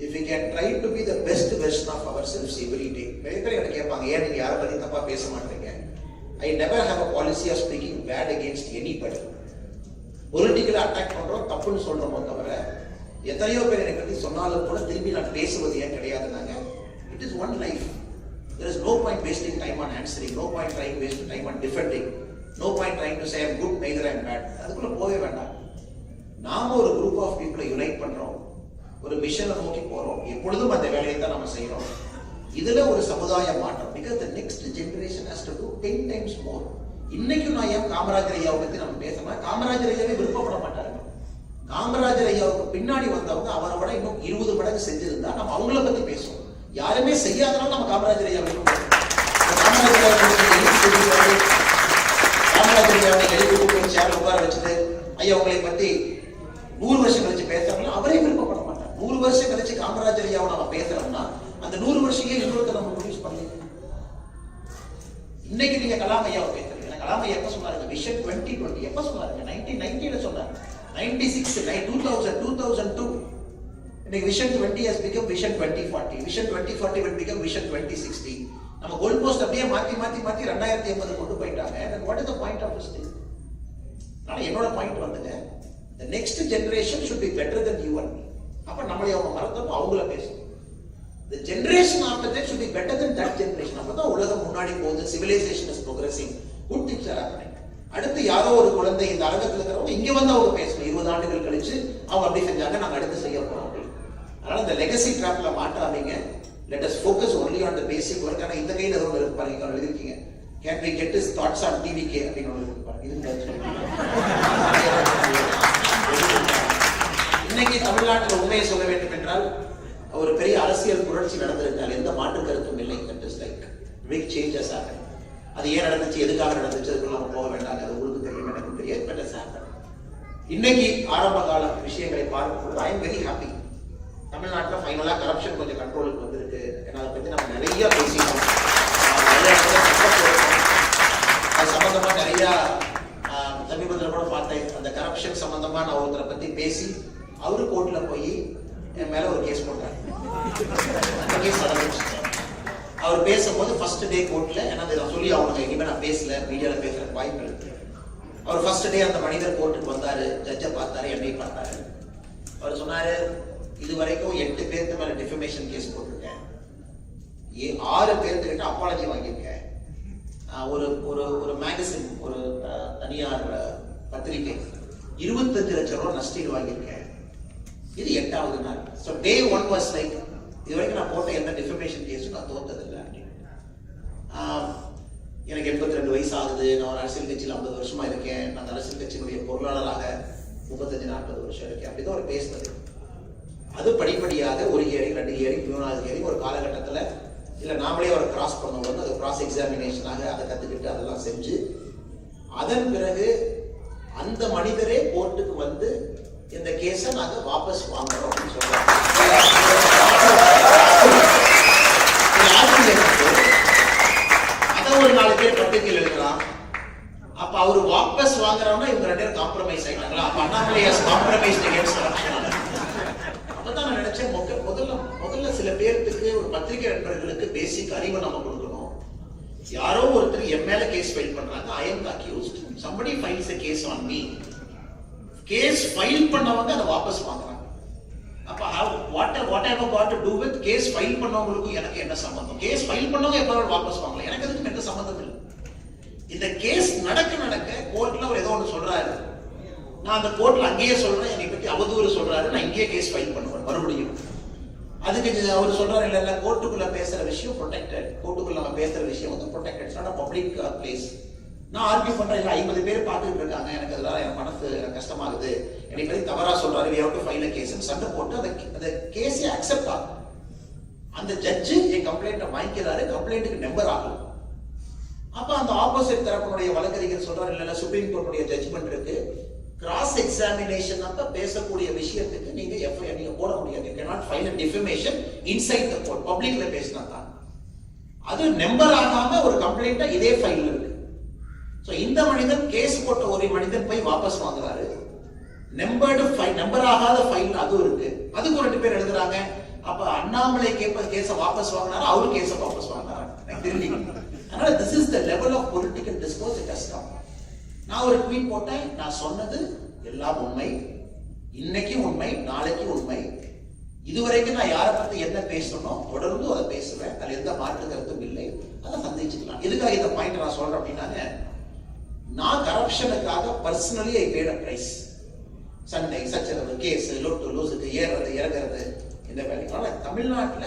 if we can try to be the best version of ourselves every day. நிறைய பேர் எனக்கு கேட்பாங்க, ஏன் நீங்க யாரை பத்தி தப்பா பேச மாட்டீங்க? I never have a policy of speaking bad against anybody. பொலிட்டிக்கலா அட்டாக் பண்றோம், தப்புன்னு சொல்றோமோ தவிர எத்தனையோ பேர் என்னை பத்தி சொன்னாலும் கூட திரும்பி நான் பேசுவது ஏன் கிடையாதுனாங்க. It is one life. There is no point wasting time on answering, no point trying to waste time on defending, no point trying to say I'm good, neither I'm bad. அதுக்குள்ள போவே வேண்டாம். நாம ஒரு குரூப் ஆஃப் பீப்புளை யுனைட் பண்றோம், ஒரு மிஷனை நோக்கி போறோம், எப்பொழுதும் அந்த வேலையை தான் நம்ம செய்யறோம். இதுல ஒரு சமுதாய மாற்றம், because the next generation has to do 10 times more. இன்னைக்கு நான் ஏன் காமராஜர் ஐயாவை பத்தி நம்ம பேசணும், காமராஜர் ஐயாவே விருப்பப்பட மாட்டாங்க. காமராஜர் ஐயாவுக்கு பின்னாடி வந்தவங்க அவரோட இன்னும் 20 மடங்கு செஞ்சிருந்தா நம்ம அவங்கள பத்தி பேசுவோம். யாருமே செய்யாதனால நம்ம காமராஜர் ஐயா காமராஜர் ஐயாவை எழுதி சேர் உட்கார வச்சுட்டு ஐயா உங்களை பத்தி 100 வருஷம் கழிச்சு பேசுறாங்களா, அவரே விருப்பப்பட மாட்டாங்க. 100 வருஷம் கழிச்சு காமராஜர் ஐயாவை நம்ம பேசுறோம்னா அந்த 100 வருஷம் இன்னொருத்த நம்ம ப்ரொடியூஸ் பண்ணல. இன்னைக்கு நீங்க கலாம் ஐயாவை பேசுறீங்க. கலாம் ஐயா எப்ப சொன்னாருங்க, விஷன் 2020 எப்ப சொன்னாருங்க, 1990ல சொன்னாரு, 96, 2000, 2002. இன்னைக்கு vision 20 has become vision 2040. Vision 2040 will become vision 2060. நம்ம கோல் போஸ்ட் அப்படியே மாத்தி 2080 கொண்டு போயிட்டாங்க. and what is the point of this thing? நான் என்னோட பாயிண்ட் வந்துங்க, the next generation should be better than you and me. அப்ப நம்மளே அவங்க மறந்தப்ப அவங்கள பேசணும். The generation after that should be better than that generation. அப்பதான் உலகம் முன்னாடி போகுது, civilization is progressing, good things are happening. அடுத்து யாரோ ஒரு குழந்தை இந்த அரங்கத்துல இருக்கிறவங்க இங்க வந்து அவங்க பேசணும், 20 ஆண்டுகள் கழிச்சு அவங்க அப்படி செஞ்சாங்க, நாங்க அடுத்து செய்ய போறோம். அதனால இந்த legacy ட்ராப்ல மாட்டாதீங்க. Let us focus only on the basic work. ஆனா இந்த கையில ஏதோ இருக்கு பாருங்க, எழுதிருக்கீங்க, can we get his thoughts on TVK அப்படின்னு இருக்கு பாருங்க. இன்னைக்கு தமிழ்நாட்டில் உண்மையை சொல்ல வேண்டும் என்றால் ஒரு பெரிய அரசியல் புரட்சி நடந்திருக்கால் எந்த மாற்று கருத்தும் இல்லை. that is like big changes happen. அது ஏன் நடந்துச்சு, எதுக்காக நடந்துச்சு, அதுக்குள்ள நம்ம போக வேண்டாம், அது உங்களுக்கு தெரியும், எனக்கு தெரியாது, but it happen. இன்னைக்கு ஆரம்ப கால விஷயங்களை பார்க்கும்போது I am very happy. தமிழ்நாட்டில் ஃபைனலா கரப்ஷன் கொஞ்சம் கண்ட்ரோலுக்கு வந்திருக்கு. ஏன்னா அதை பத்தி நம்ம நிறைய பேசிட்டோம், அது சம்பந்தமா நிறைய சமீபத்தில் கூட பார்த்தேன். அந்த கரப்ஷன் சம்பந்தமா நான் ஒருத்தரை பத்தி பேசி அவரு கோர்ட்ல போய் என் மேல ஒரு கேஸ் போட்டார். அந்த கேஸ் நடந்துச்சு. அவர் பேசும்போது ஃபர்ஸ்ட் டே கோர்ட்ல, ஏன்னா நான் சொல்லி அவங்க இனிமே நான் பேசல, மீடியால பேசுற வாய்ப்பு இருக்கு. அவர் ஃபர்ஸ்ட் டே அந்த மனிதர் கோர்ட்டுக்கு வந்தாரு, ஜட்ஜை பார்த்தாரு, என்னை பார்த்தாரு. அவர் சொன்னாரு, இது வரைக்கும் 8 பேருக்கு மேல டிஃபமேஷன் கேஸ் போட்டிருக்கேன், 6 பேர்த்துக்கிட்ட அப்பாலஜி வாங்கியிருக்கேன், ஒரு மேகசின், ஒரு தனியார் பத்திரிகை 25 லட்சம் ரூபாய் நஷ்டீடு வாங்கியிருக்கேன். இது 8வது நாள். ஸோ டே 1 வாஸ் லைக், இது வரைக்கும் நான் போட்ட எந்த டிஃபமேஷன் கேஸும் நான் தோத்ததில்லை. எனக்கு 82 வயசு ஆகுது, நான் ஒரு அரசியல் கட்சியில் 50 வருஷமா இருக்கேன், நான் அரசியல் கட்சியினுடைய பொருளாளராக 35-40 வருஷம் இருக்கேன், அப்படிதான் ஒரு பேசுனது. அது படிப்படியாக ஒரு ஹியரிங், 2 ஹியரிங், 3வது ஹியரிங், ஒரு காலகட்டத்தில் இல்லை நாமளே அவரை கிராஸ் பண்ணும்போது அது கிராஸ் எக்ஸாமினேஷனாக அதை கற்றுக்கிட்டு அதெல்லாம் செஞ்சு அதன் பிறகு அந்த மனிதரே கோர்ட்டுக்கு வந்து இந்த கேஸை நாங்கள் வாபஸ் வாங்குறோம் அப்படின்னு சொல்றாங்க. அதை ஒரு 4 பேர் பத்திரிகையில் எழுதலாம். அப்ப அவரு வாபஸ் வாங்குறோம்னா இவங்க 2 பேரும் காம்ப்ரமைஸ் ஆயிட்டாங்களா? அப்ப Annamalai has compromised against corruption. அப்பதான் நான் நினைச்சேன், முதல்ல சில பேருக்கு, ஒரு பத்திரிகை நண்பர்களுக்கு பேசிக் அறிவை நம்ம கொடுக்கணும். யாரோ ஒருத்தர் என் மேல கேஸ் ஃபைல் பண்றாங்க, I am accused, somebody files a case on me. Case file பண்ணவங்க அதை வாபஸ் வாங்குறாங்க. அப்ப what I have got to do with case file பண்ணவங்களுக்கும் எனக்கு என்ன சம்பந்தம்? கேஸ் ஃபைல் பண்ணவங்க எப்ப வாபஸ் வாங்கலாம், எனக்கு அதுக்கு எந்த சம்பந்தம் இல்லை. இந்த கேஸ் நடக்க கோர்ட்ல அவர் ஏதோ ஒன்று சொல்றாரு, நான் அந்த கோர்ட்ல அங்கேயே சொல்றேன், என்னை பத்தி அவதூறு சொல்றாரு, நான் இங்கேயே கேஸ் ஃபைல் பண்ணுவேன் மறுபடியும். அதுக்கு அவர் சொல்றாரு, இல்ல கோர்ட்டுக்குள்ள பேசுற விஷயம் ப்ரொடெக்டட், கோர்ட்டுக்குள்ள நம்ம பேசுற விஷயம் வந்து ப்ரொடெக்டட், நாட் பப்ளிக் பிளேஸ். நான் ஆர்கியூ பண்றேன், இல்ல 50 பேர் பார்த்துட்டு இருக்காங்க, எனக்கு அதனால என் மனசு எனக்கு கஷ்டமாகுது, என்னை பத்தி தவறா சொல்றாரு, we have to file a case. சண்டை போட்டு அந்த கேஸை அக்செப்ட் ஆகும். அந்த ஜட்ஜு என் கம்ப்ளைண்ட்டை வாங்கிக்கிறாரு, கம்ப்ளைண்ட்டுக்கு நம்பர் ஆகும். அப்ப அந்த ஆப்போசிட் தரப்பினுடைய வழக்கறிஞர் சொல்றாரு, இல்ல சுப்ரீம் கோர்ட்டுடைய ஜட்ஜ்மெண்ட் இருக்கு, கிராஸ் எக்ஸாமினேஷன் அப்ப பேசக்கூடிய விஷயத்துக்கு நீங்க எஃப்ஐஆர் நீங்க போட முடியாது. You cannot file a defamation inside the court. பப்ளிக்ல பேசினா தான் அது நம்பர் ஆகாம ஒரு கம்ப்ளைண்டா இதே ஃபைல்ல இருக்கு. சோ இந்த மனிதன் கேஸ் போட்ட ஒரு மனிதன் போய் வாபஸ் வாங்குறாரு, நம்பர் ஆகாத ஃபைல் அது இருக்கு, அதுக்கு 2 பேர் எழுதுறாங்க. அப்ப அண்ணாமலை கேஸ வாபஸ் வாங்கினாரு, அவரு கேஸ வாபஸ் வாங்கினாரு. அதனால this is the level of political discourse it has come. நான் ஒரு ட்வீட் போட்டேன், நான் சொன்னது எல்லாம் உண்மை, இன்னைக்கு உண்மை, நாளைக்கு உண்மை. இதுவரைக்கும் நான் யாரை பத்தி என்ன பேசணும் தொடர்ந்து அதை பேசுவேன், அதுல எந்த மாற்று கருத்தும் இல்லை, அதை சந்திச்சுக்கலாம். எதுக்காக இந்த பாயிண்ட் நான் சொல்றேன் அப்படின்னாங்க, நான் கரப்ஷனுக்காக personally I paid a price. சண்டை சச்சரவு கேஸ் லொட்டு லூசுக்கு ஏறுறது இறங்குறது இந்த வேலைக்கான தமிழ்நாட்டுல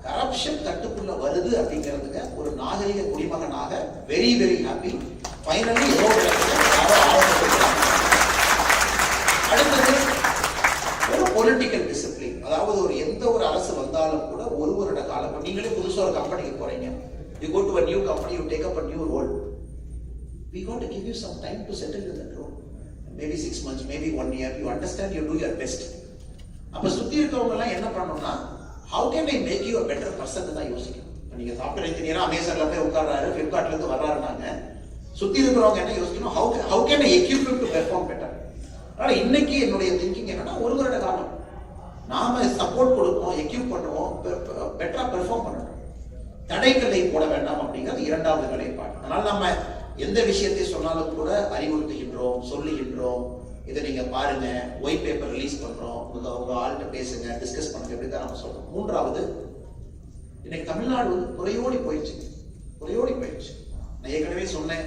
கரப்ஷன் தட்டுக்குள்ள வருது அப்படிங்கிறதுக்கு ஒரு நாகரிக குடிமகனாக வெரி வெரி ஹாப்பி. ஃபைனலி அடுத்தது ஒரு பொலிட்டிக்கல் டிசிப்ளின். அதாவது ஒரு எந்த ஒரு அரசு வந்தாலும் கூட ஒரு வருட காலம், நீங்களே புதுசா ஒரு கம்பெனிக்கு போறீங்க, you go to a new company, you take up a new role, we got to give you some time to settle in that role, maybe 6 months, maybe 1 year, you understand, you do your best. அப்ப சுத்தி இருக்கவங்க எல்லாம் என்ன பண்ணணும்னா, how can I make you a better person தான் யோசிக்கணும். நீங்க சாஃப்ட்வேர் இன்ஜினியரா அமேசான்ல போய் உட்கார்றாரு, ஃபிளிப்கார்ட்ல இருந்து வர்றாருனாங்க, சுத்தி இருக்கிறவங்க என்ன யோசிக்கணும், how can I equip him to perform better. அதனால இன்னைக்கு என்னுடைய திங்கிங் என்னன்னா, ஒரு வருட காலம் நாம சப்போர்ட் கொடுப்போம், எக்யூப் பண்ணுவோம், பெட்டரா பெர்ஃபார்ம் பண்ணணும், தடைக்கல்லை போட வேண்டாம் அப்படிங்கிறது இரண்டாவது நிலைப்பாடு. அதனால நம்ம எந்த விஷயத்தை சொன்னாலும் கூட அறிவுறுத்துகின்றோம், சொல்லுகின்றோம், இதை நீங்க பாருங்க, ஒயிட் பேப்பர் ரிலீஸ் பண்றோம், உங்க ஆள்கிட்ட பேசுங்க, டிஸ்கஸ் பண்ணுங்க, இப்படி தான் நம்ம சொல்றோம். மூன்றாவது, இன்னைக்கு தமிழ்நாடு குறையோடி போயிடுச்சு. நான் ஏற்கனவே சொன்னேன்,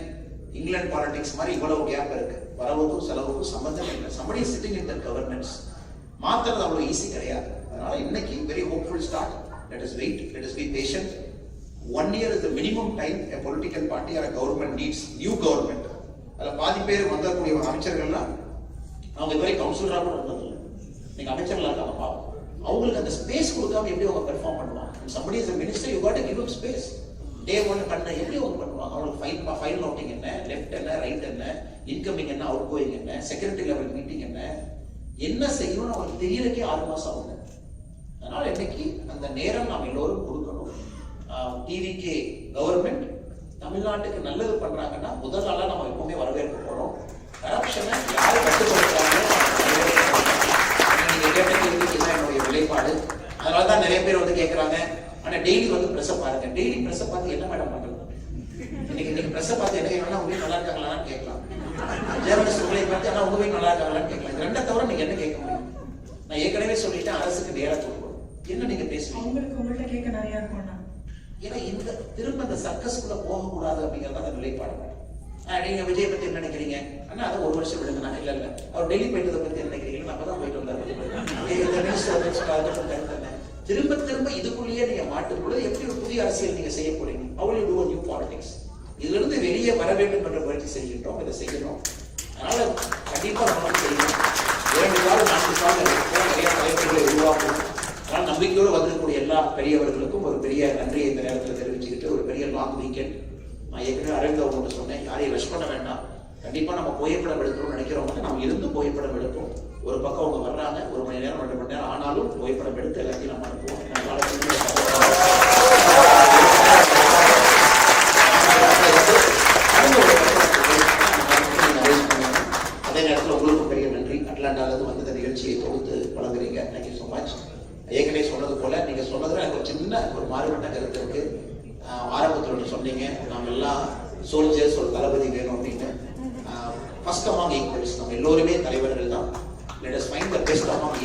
இங்கிலாந்து பாலிடிக்ஸ் மாதிரி இவ்வளவு கேப் இருக்கு, வரவுக்கும் செலவுக்கும் சம்பந்தம் இல்லை. somebody is sitting in the governance. மாத்துறது அவ்வளவு ஈஸி கிடையாது. அதனால இன்னைக்கு very hopeful start. let us wait, let us be patient. 1 year is the minimum time a political party or a government needs new government. அதுல பாதி பேர் வந்தக்கூடிய அமைச்சர்கள்லாம் அவங்க இதுவரை கவுன்சிலரா கூட இருந்தது, நீங்க அமைச்சர்களா இருக்காங்க பாவம், அவங்களுக்கு அந்த ஸ்பேஸ் கொடுக்காம எப்படி அவங்க பெர்ஃபார்ம் பண்ணுவாங்க. somebody is a minister, you got to give him space. டே 1 பண்ண எப்படி அவங்க பண்ணுவாங்க, அவங்களுக்கு ஃபைல் நோட்டிங் என்ன, லெஃப்ட் என்ன, ரைட் என்ன, இன்கமிங் என்ன, அவுட் கோயிங் என்ன, செக்ரட்டரி லெவல் மீட்டிங் என்ன செய்யணும்னு அவங்களுக்கு தெரியறதுக்கே 6 மாசம் ஆகும். அதனால இன்னைக்கு அந்த நேரம் நாம் எல்லோரும் கொடுக்கணும். டிவிகே கவர்மெண்ட் தமிழ்நாட்டுக்கு நல்லது பண்றாங்கன்னா முதல் ஆளா நம்ம எப்பவுமே வரவேற்க போறோம். கரப்ஷனை யாரு கட்டுப்படுத்துறாங்க, நீங்க கேட்ட கேள்விக்கு தான் என்னுடைய நிலைப்பாடு. அதனாலதான் நிறைய பேர் வந்து கேட்கறாங்க, ஆனா டெய்லி வந்து பிரஸ் பாருங்க, டெய்லி பிரஸ் பார்த்து என்ன மேடம் பண்றது, இன்னைக்கு பிரஸ் பார்த்து என்ன கேட்கணும், உங்க நல்லா இருக்காங்களான்னு கேட்கலாம், ஜெர்னலிஸ்ட் உங்களை பார்த்து ஆனா உங்க நல்லா இருக்காங்களான்னு கேட்கலாம். இது ரெண்டை தவிர நீங்க என்ன கேட்க முடியும்? நான் ஏற்கனவே சொல்லிட்டேன், அரசுக்கு நேரம் கொடுக்கணும். என்ன நீங்க பேசுவீங்க, உங்கள்கிட்ட கேட்க நிறைய இருக்கும். ஏன்னா இந்த திரும்ப இந்த சர்க்கஸ்குள்ள போகக்கூடாது அப்படிங்கறத அந்த நிலைப்பாடு. நீங்க விஜய் பத்தி என்ன நினைக்கிறீங்க, ஆனா அதை 1 வருஷம் விடுங்க, இல்ல அவர் டெல்லி போயிட்டதை பத்தி என்ன நினைக்கிறீங்க, நம்ம தான் போயிட்டு வந்தாரு, திரும்ப திரும்ப இதுக்குள்ளேயே நீங்க மாட்டும்போது எப்படி ஒரு புதிய அரசியல் நீங்க செய்ய போறீங்க? அவளை டூ நியூ பாலிடிக்ஸ். இதுல இருந்து வெளியே வர வேண்டும் என்ற முயற்சி செய்கின்றோம், இதை செய்யணும். அதனால கண்டிப்பா நம்ம செய்யணும். 2 கால 4 கால நிறைய தலைப்புகளை உருவாக்கணும். அதனால நம்பிக்கையோடு வந்திருக்கக்கூடிய எல்லா பெரியவர்களுக்கும் ஒரு பெரிய நன்றியை இந்த நேரத்தில் தெரிவிச்சுக்கிட்டு, ஒரு பெரிய லாங் வீக்கெண்ட். நான் ஏற்கனவே அரவிந்த் அவங்க சொன்னேன், யாரையும் ரஷ் பண்ண வேண்டாம். கண்டிப்பா நம்ம புகைப்படம் எடுக்கணும்னு நினைக்கிறவங்க நம்ம இருந்து புகைப்படம் எடுப்போம். ஒரு பக்கம் அவங்க வர்றாங்க, 1 மணி நேரம் 2 மணி நேரம் ஆனாலும் புகைப்படம் எடுத்து எல்லாத்தையும் நம்ம அனுப்புவோம். அதே நேரத்தில் உங்களுக்கு பெரிய நன்றி, அட்லாண்டால இருந்து வந்து இந்த நிகழ்ச்சியை தொகுத்து வழங்குறீங்க. Thank you so much. ஏற்கனவே சொன்னது போல நீங்க சொன்னதுல எனக்கு ஒரு சின்ன ஒரு மாறுபட்ட கருத்து இருக்கு. ஆரம்பத்தில் சொன்னீங்க நாம எல்லாம் சோல்ஜர்ஸ், ஒரு தளபதி வேணும் அப்படின்னு. ஃபர்ஸ்ட் அமாங் ஈக்குவல்ஸ், நம்ம எல்லோருமே தலைவர்கள் தான். Let us find the best among